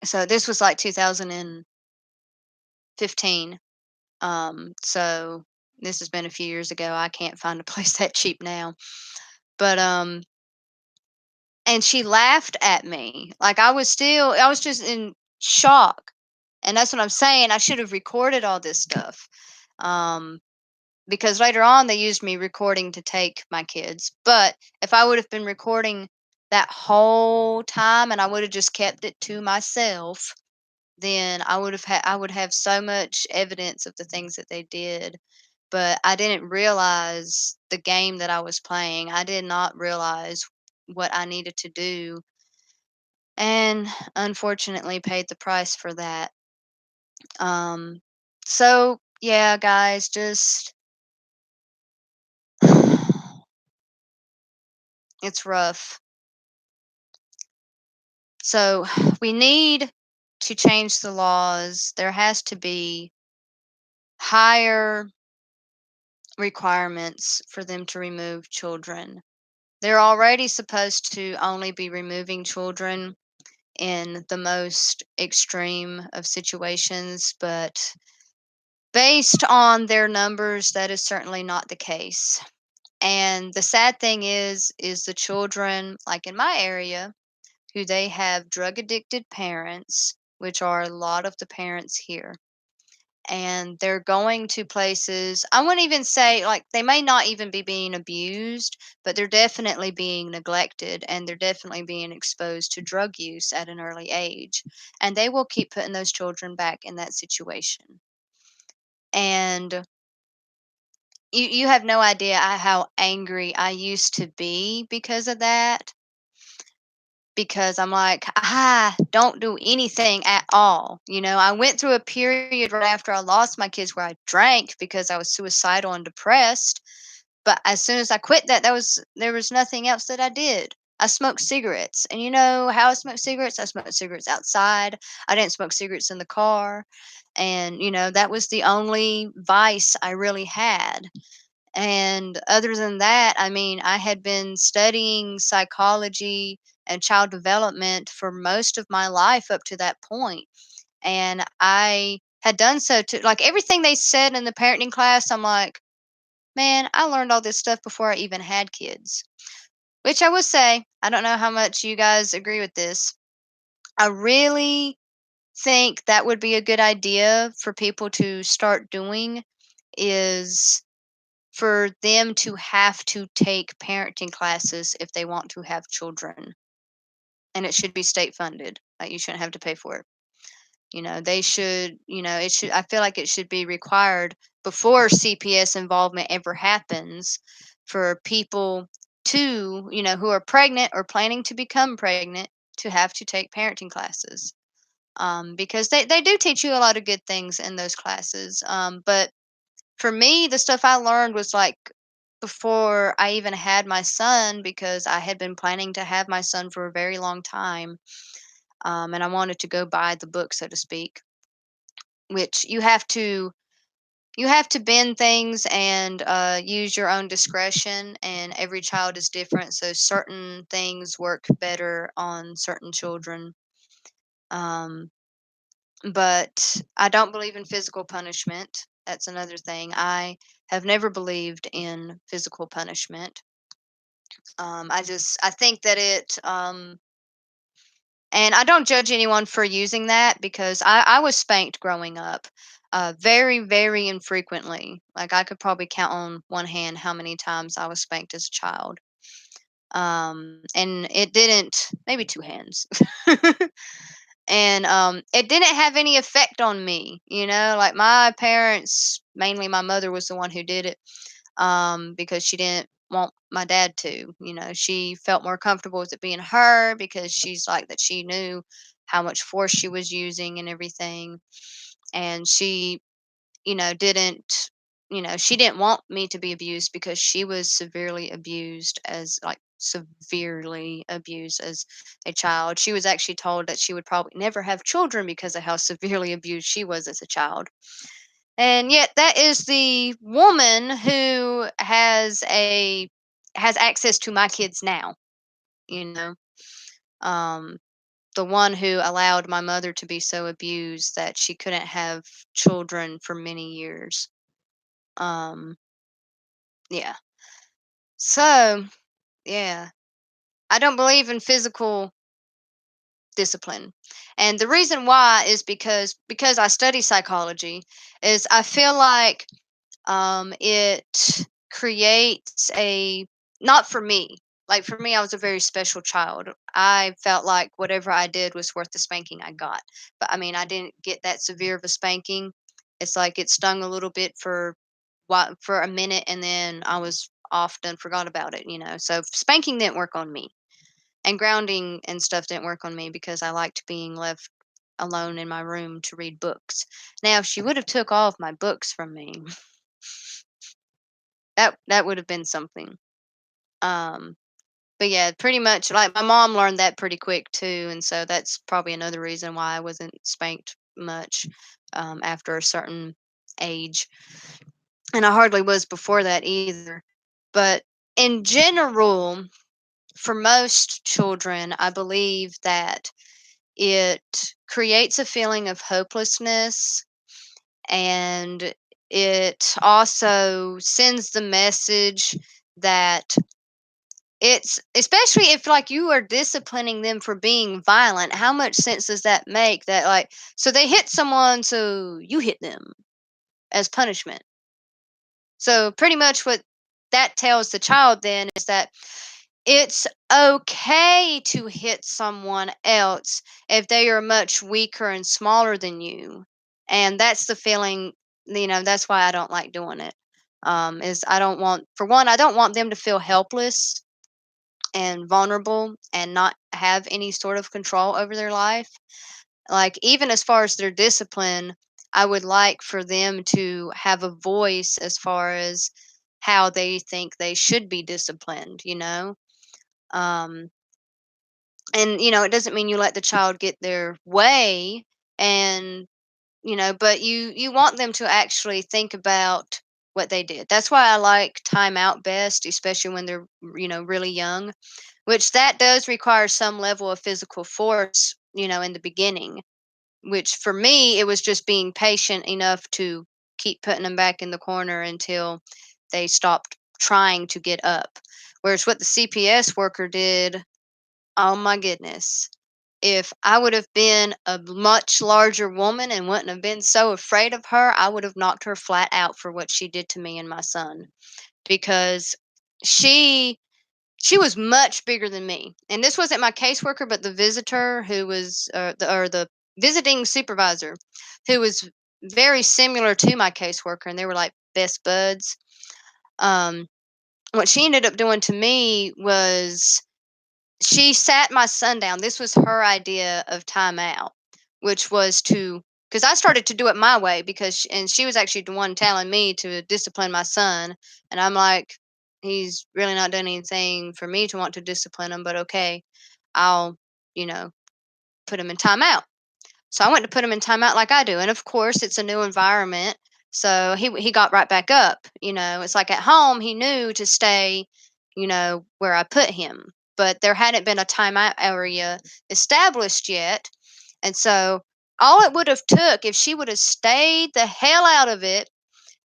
so this was like 2015. So this has been a few years ago. I can't find a place that cheap now. But and she laughed at me. Like I was just in shock. And that's what I'm saying. I should have recorded all this stuff. Um because later on they used me recording to take my kids. But if I would have been recording that whole time and I would have just kept it to myself, then I would have so much evidence of the things that they did. But I didn't realize the game that I was playing. I did not realize what I needed to do, and unfortunately paid the price for that. Um so yeah, guys, just it's rough. So we need to change the laws. There has to be higher requirements for them to remove children. They're already supposed to only be removing children in the most extreme of situations, but based on their numbers, that is certainly not the case. And the sad thing is the children, like in my area, who they have drug addicted parents, which are a lot of the parents here, and they're going to places. I wouldn't even say like they may not even be being abused, but they're definitely being neglected, and they're definitely being exposed to drug use at an early age, and they will keep putting those children back in that situation. And you have no idea how angry I used to be because of that, because I'm like, I don't do anything at all. I went through a period right after I lost my kids where I drank because I was suicidal and depressed. But as soon as I quit that, there was nothing else that I did. I smoked cigarettes. And you know how I smoked cigarettes? I smoked cigarettes outside. I didn't smoke cigarettes in the car. And, that was the only vice I really had. And other than that, I mean, I had been studying psychology and child development for most of my life up to that point. And I had done so to like everything they said in the parenting class. I'm like, man, I learned all this stuff before I even had kids. Which I will say, I don't know how much you guys agree with this. I really think that would be a good idea for people to start doing is for them to have to take parenting classes if they want to have children. And it should be state funded. Like you shouldn't have to pay for it. They should, it should I feel like it should be required before CPS involvement ever happens for people to, who are pregnant or planning to become pregnant to have to take parenting classes. Because they do teach you a lot of good things in those classes. But for me, the stuff I learned was like before I even had my son, because I had been planning to have my son for a very long time. And I wanted to go buy the book, so to speak, which you have to bend things and use your own discretion, and every child is different, so certain things work better on certain children. Um, but I don't believe in physical punishment. That's another thing. I have never believed in physical punishment. I think that and I don't judge anyone for using that because I was spanked growing up, very, very infrequently. Like I could probably count on one hand how many times I was spanked as a child. And it didn't, maybe two hands. And it didn't have any effect on me, like my parents, mainly my mother was the one who did it, because she didn't want my dad to. She felt more comfortable with it being her because she's like that. She knew how much force she was using and everything, and didn't. She didn't want me to be abused because she was severely abused as like severely abused as a child. She was actually told that she would probably never have children because of how severely abused she was as a child. And yet that is the woman who has access to my kids now, you know. Um the one who allowed my mother to be so abused that she couldn't have children for many years. Um yeah. So, yeah. I don't believe in physical discipline. And the reason why is because I study psychology is I feel like it creates a not for me. Like for me, I was a very special child. I felt like whatever I did was worth the spanking I got. But I mean, I didn't get that severe of a spanking. It's like it stung a little bit for a minute, and then I was off and forgot about it. So spanking didn't work on me, and grounding and stuff didn't work on me because I liked being left alone in my room to read books. Now, if she would have took all of my books from me, that would have been something. Um, but yeah, pretty much like my mom learned that pretty quick too, and so that's probably another reason why I wasn't spanked much after a certain age, and I hardly was before that either. But in general, for most children, I believe that it creates a feeling of hopelessness, and it also sends the message that it's especially if like you are disciplining them for being violent, how much sense does that make that like so they hit someone so you hit them as punishment. So pretty much what that tells the child then is that it's okay to hit someone else if they are much weaker and smaller than you. And that's the feeling, that's why I don't like doing it. Is I don't want, for one, I don't want them to feel helpless and vulnerable and not have any sort of control over their life. Like, even as far as their discipline, I would like for them to have a voice as far as how they think they should be disciplined. Um, and it doesn't mean you let the child get their way, and but you want them to actually think about what they did. That's why I like time out best, especially when they're really young, which that does require some level of physical force in the beginning, which for me it was just being patient enough to keep putting them back in the corner until they stopped trying to get up. Whereas what the CPS worker did, oh my goodness. If I would have been a much larger woman and wouldn't have been so afraid of her, I would have knocked her flat out for what she did to me and my son, because she she was much bigger than me. And this wasn't my caseworker, but the visitor who was the visiting supervisor who was very similar to my caseworker, and they were like best buds. Um what she ended up doing to me was she sat my son down. This was her idea of timeout, which was to, because I started to do it my way, and she was actually the one telling me to discipline my son, and I'm like, he's really not done anything for me to want to discipline him, but okay, I'll you know put him in timeout. So I went to put him in timeout like I do, and of course it's a new environment, so he got right back up. It's like at home he knew to stay, where I put him, but there hadn't been a timeout area established yet, and so all it would have took if she would have stayed the hell out of it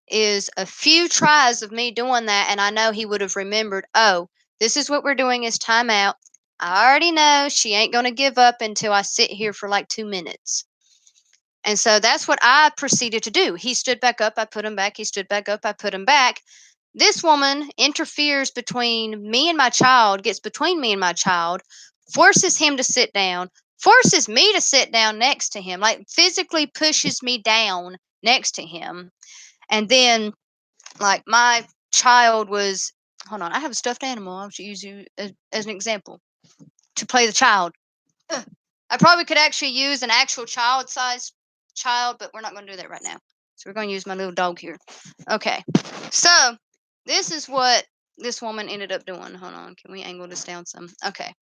is a few tries of me doing that, and I know he would have remembered, oh, This is what we're doing is timeout. I already know she ain't going to give up until I sit here for like 2 minutes. And so that's what I proceeded to do. He stood back up, I put him back. He stood back up, I put him back. This woman interferes between me and my child, gets between me and my child, forces him to sit down, forces me to sit down next to him, like physically pushes me down next to him. And then, like, my child was, hold on, I have a stuffed animal. I'll use you as an example to play the child. Ugh. I probably could actually use an actual child size child, but we're not going to do that right now. So we're going to use my little dog here. Okay. So this is what this woman ended up doing. Hold on. Can we angle this down some? Okay.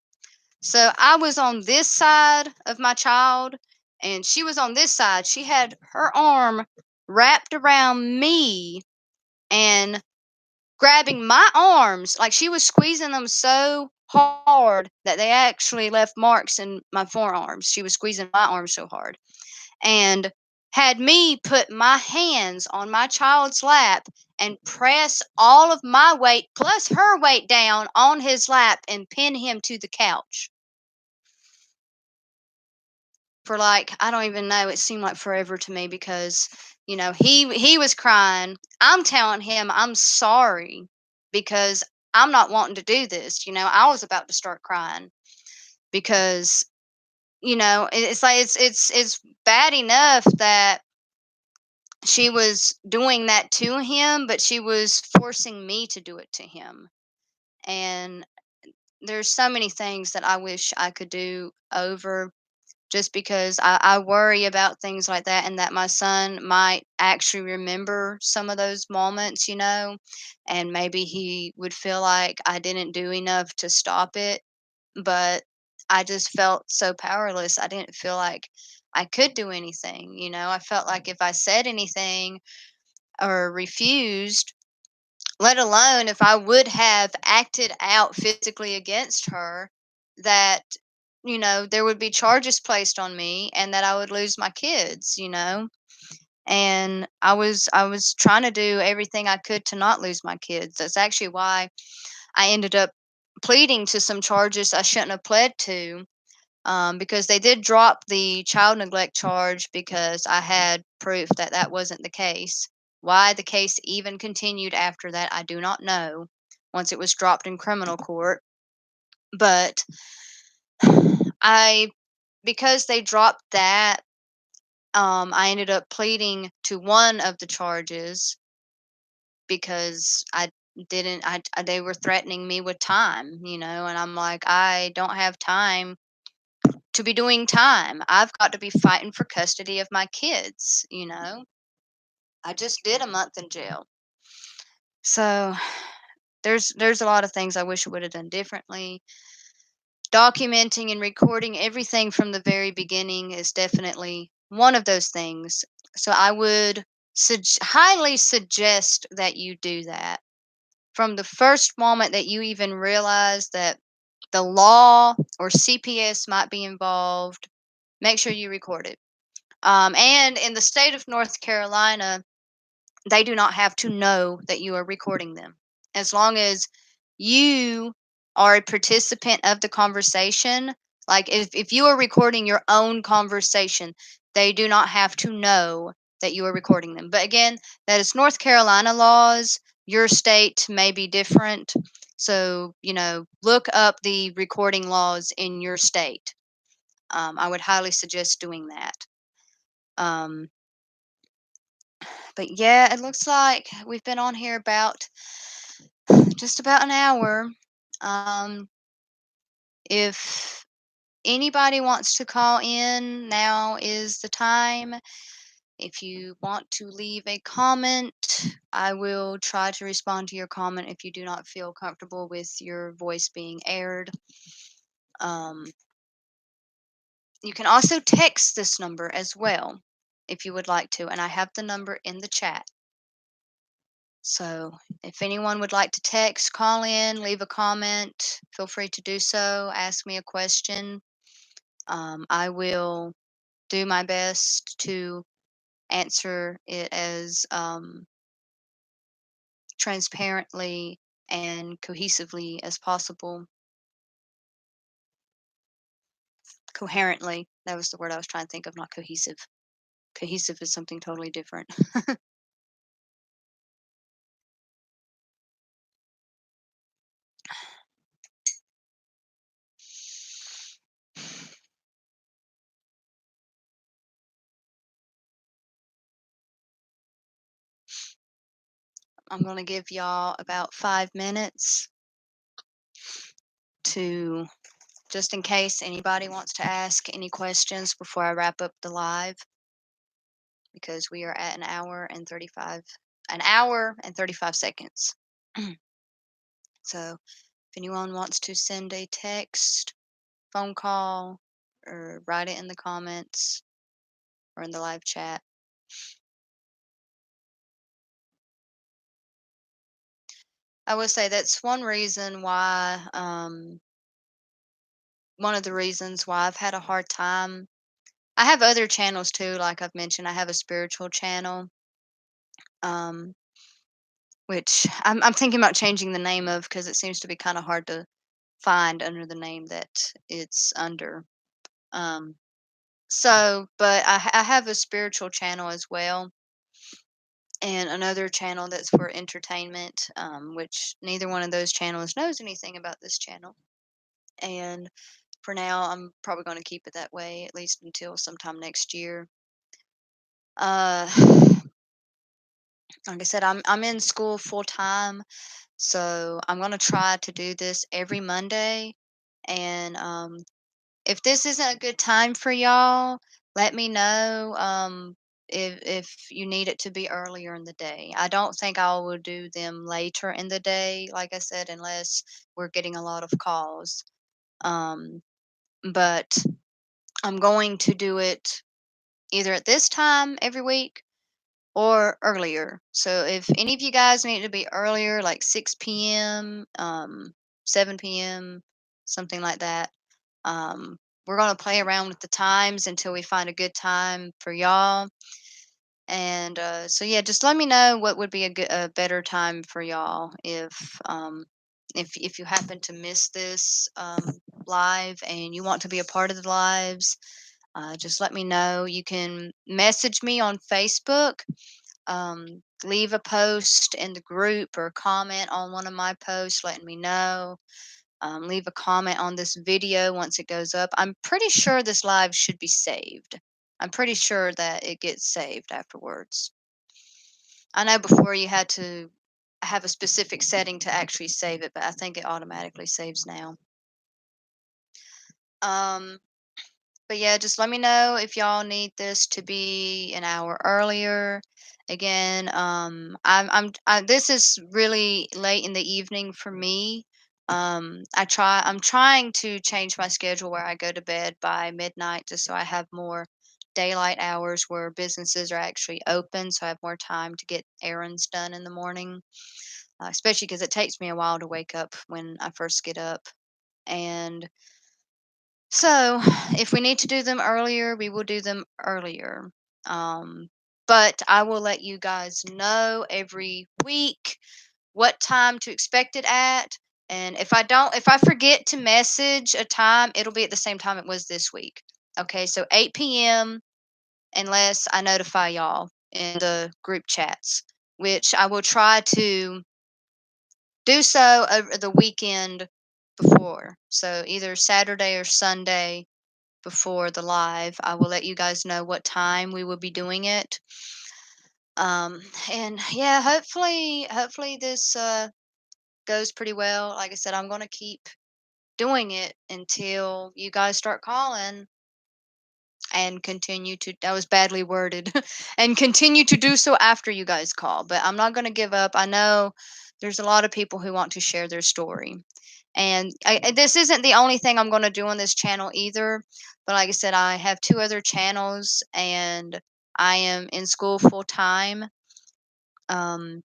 So I was on this side of my child and she was on this side. She had her arm wrapped around me and grabbing my arms, like she was squeezing them so hard that they actually left marks in my forearms. She was squeezing my arms so hard and had me put my hands on my child's lap and press all of my weight plus her weight down on his lap and pin him to the couch for like, I don't even know, it seemed like forever to me because he was crying. I'm telling him I'm sorry because I'm not wanting to do this. I was about to start crying because it's like it's bad enough that she was doing that to him, but she was forcing me to do it to him. And there's so many things that I wish I could do over just because I worry about things like that and that my son might actually remember some of those moments, and maybe he would feel like I didn't do enough to stop it. But I just felt so powerless. I didn't feel like I could do anything. I felt like if I said anything or refused, let alone if I would have acted out physically against her, that, there would be charges placed on me and that I would lose my kids. And I was trying to do everything I could to not lose my kids. That's actually why I ended up pleading to some charges I shouldn't have pled to, because they did drop the child neglect charge because I had proof that that wasn't the case. Why the case even continued after that, I do not know once it was dropped in criminal court. But I, because they dropped that, I ended up pleading to one of the charges because they were threatening me with time, and I'm like, I don't have time to be doing time. I've got to be fighting for custody of my kids. I just did a month in jail. So there's a lot of things I wish I would have done differently. Documenting and recording everything from the very beginning is definitely one of those things. So I would highly suggest that you do that from the first moment that you even realize that the law or CPS might be involved. Make sure you record it. And in the state of North Carolina, they do not have to know that you are recording them. As long as you are a participant of the conversation, like if you are recording your own conversation, they do not have to know that you are recording them. But again, that is North Carolina laws. Your state may be different. So, look up the recording laws in your state. I would highly suggest doing that. Um, but yeah, it looks like we've been on here about just about an hour. Um, if anybody wants to call in, now is the time. If you want to leave a comment, I will try to respond to your comment if you do not feel comfortable with your voice being aired. Um, you can also text this number as well if you would like to, and I have the number in the chat. So if anyone would like to text, call in, leave a comment, feel free to do so. Ask me a question. I will do my best to answer it as transparently and cohesively as possible. Coherently, that was the word I was trying to think of, not cohesive. Cohesive is something totally different. I'm going to give y'all about 5 minutes to, just in case anybody wants to ask any questions before I wrap up the live, because we are at an hour and 35 seconds. So if anyone wants to send a text, phone call, or write it in the comments or in the live chat. I would say that's one of the reasons why I've had a hard time. I have other channels too, like I've mentioned. I have a spiritual channel, um, which I'm thinking about changing the name of, because it seems to be kind of hard to find under the name that it's under. Um, but I have a spiritual channel as well, and another channel that's for entertainment, which neither one of those channels knows anything about this channel. And for now, I'm probably going to keep it that way, at least until sometime next year. Uh, like I said, I'm in school full time, so I'm going to try to do this every Monday. And if this isn't a good time for y'all, let me know. If you need it to be earlier in the day. I don't think I will do them later in the day, like I said, unless we're getting a lot of calls. Um, but I'm going to do it either at this time every week or earlier. So if any of you guys need it to be earlier, like 6 p.m., 7 p.m., something like that, um, we're going to play around with the times until we find a good time for y'all. And so yeah, just let me know what would be a better time for y'all if you happen to miss this live and you want to be a part of the lives. Just let me know. You can message me on Facebook, leave a post in the group or comment on one of my posts letting me know. Leave a comment on this video once it goes up. I'm pretty sure this live should be saved. I'm pretty sure that it gets saved afterwards. I know before you had to have a specific setting to actually save it, but I think it automatically saves now. Um, But yeah, just let me know if y'all need this to be an hour earlier. Again, this is really late in the evening for me. I'm trying to change my schedule where I go to bed by midnight just so I have more daylight hours where businesses are actually open, so I have more time to get errands done in the morning. Especially because it takes me a while to wake up when I first get up. And so, if we need to do them earlier, we will do them earlier. Um, but I will let you guys know every week what time to expect it at. And if I forget to message a time, it'll be at the same time it was this week. Okay, so 8 p.m. unless I notify y'all in the group chats, which I will try to do so over the weekend before. So either Saturday or Sunday before the live. I will let you guys know what time we will be doing it. Um, and yeah, hopefully this goes pretty well. Like I said, I'm gonna keep doing it until you guys start calling and continue to, that was badly worded, and continue to do so after you guys call. But I'm not gonna give up. I know there's a lot of people who want to share their story. And this isn't the only thing I'm going to do on this channel either. But like I said, I have two other channels and I am in school full time. Um,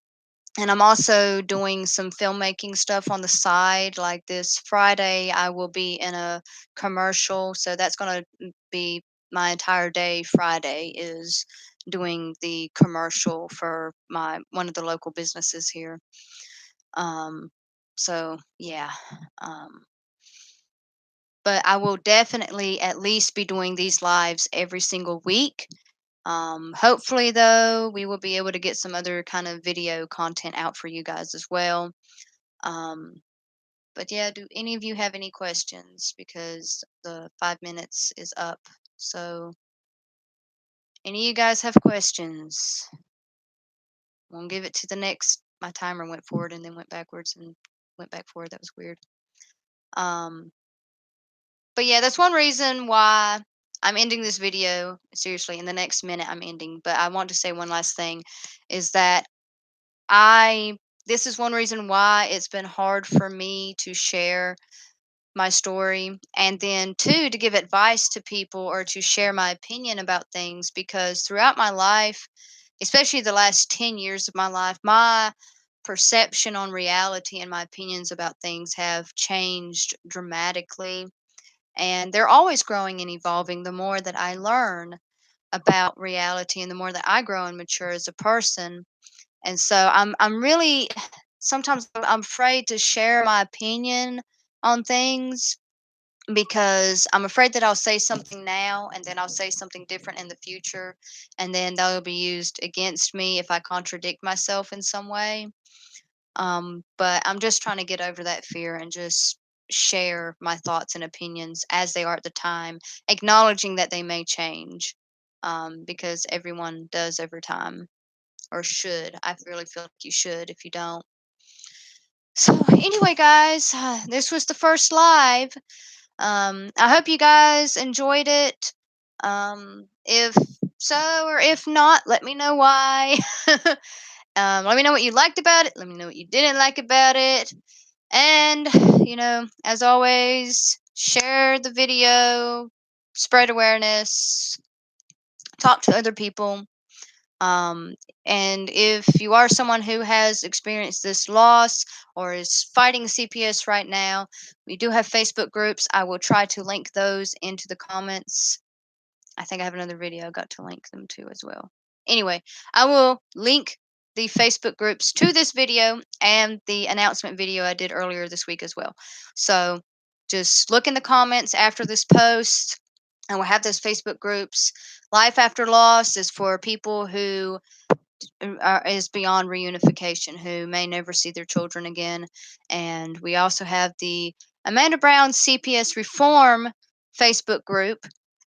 and I'm also doing some filmmaking stuff on the side. Like this Friday, I will be in a commercial. So that's going to be my entire day. Friday is doing the commercial for one of the local businesses here. Um, So yeah. Um, but I will definitely at least be doing these lives every single week. Hopefully, though, we will be able to get some other kind of video content out for you guys as well. Um, but yeah, do any of you have any questions? Because the 5 minutes is up. So, any of you guys have questions? We'll give it to the next. My timer went forward and then went backwards and went back forward. That was weird. Um, but yeah, that's one reason why I'm ending this video. Seriously, in the next minute, I'm ending. But I want to say one last thing is that I this is one reason why it's been hard for me to share my story, and then two, to give advice to people or to share my opinion about things, because throughout my life, especially the last 10 years of my life, my perception on reality and my opinions about things have changed dramatically, and they're always growing and evolving the more that I learn about reality and the more that I grow and mature as a person. And so I'm really sometimes I'm afraid to share my opinion on things, because I'm afraid that I'll say something now and then I'll say something different in the future, and then that will be used against me if I contradict myself in some way. But I'm just trying to get over that fear and just share my thoughts and opinions as they are at the time, acknowledging that they may change, because everyone does over time, or should. I really feel like you should if you don't. So, anyway, guys, this was the first live. I hope you guys enjoyed it. If so, or if not, let me know why. Let me know what you liked about it. Let me know what you didn't like about it. And, as always, share the video, spread awareness, talk to other people. Um, and if you are someone who has experienced this loss or is fighting CPS right now, we do have Facebook groups. I will try to link those into the comments. I think I have another video I got to link them to as well. Anyway, I will link the Facebook groups to this video and the announcement video I did earlier this week as well. So just look in the comments after this post, and we'll have those Facebook groups. Life After Loss is for people who is beyond reunification, who may never see their children again. And we also have the Amanda Brown CPS Reform Facebook group,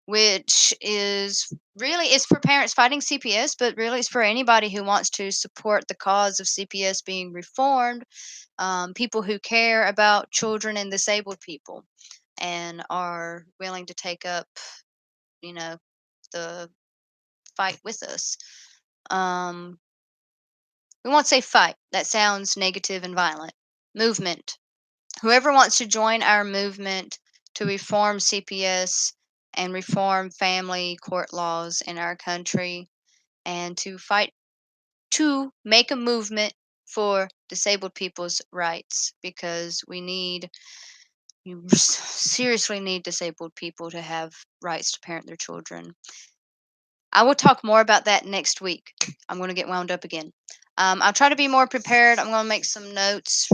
which is really is for parents fighting CPS, but really it's for anybody who wants to support the cause of CPS being reformed, people who care about children and disabled people and are willing to take up, you know, the fight with us. Um, We won't say fight. That sounds negative and violent. Movement. Whoever wants to join our movement to reform CPS and reform family court laws in our country, and to fight to make a movement for disabled people's rights, because you seriously need disabled people to have rights to parent their children. I will talk more about that next week. I'm going to get wound up again. I'll try to be more prepared. I'm going to make some notes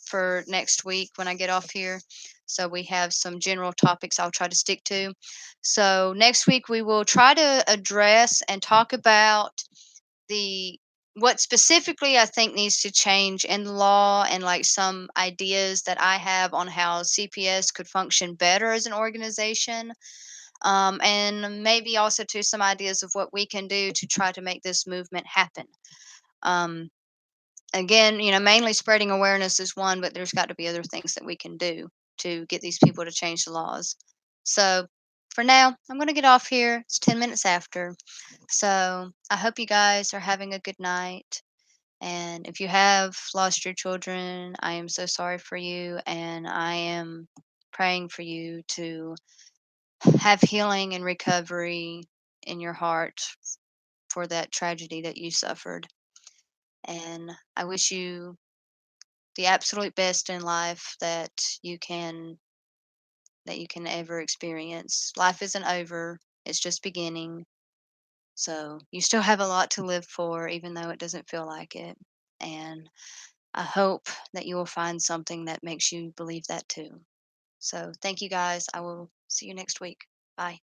for next week when I get off here. So we have some general topics I'll try to stick to. So next week we will try to address and talk about the what specifically I think needs to change in law, and like some ideas that I have on how CPS could function better as an organization, and maybe also to some ideas of what we can do to try to make this movement happen. Um, Again, mainly spreading awareness is one, but there's got to be other things that we can do to get these people to change the laws. So for now, I'm going to get off here. It's 10 minutes after. So I hope you guys are having a good night. And if you have lost your children, I am so sorry for you. And I am praying for you to have healing and recovery in your heart for that tragedy that you suffered. And I wish you the absolute best in life that you can ever experience. Life isn't over, it's just beginning. So you still have a lot to live for, even though it doesn't feel like it. And I hope that you will find something that makes you believe that too. So, thank you guys. I will see you next week. Bye.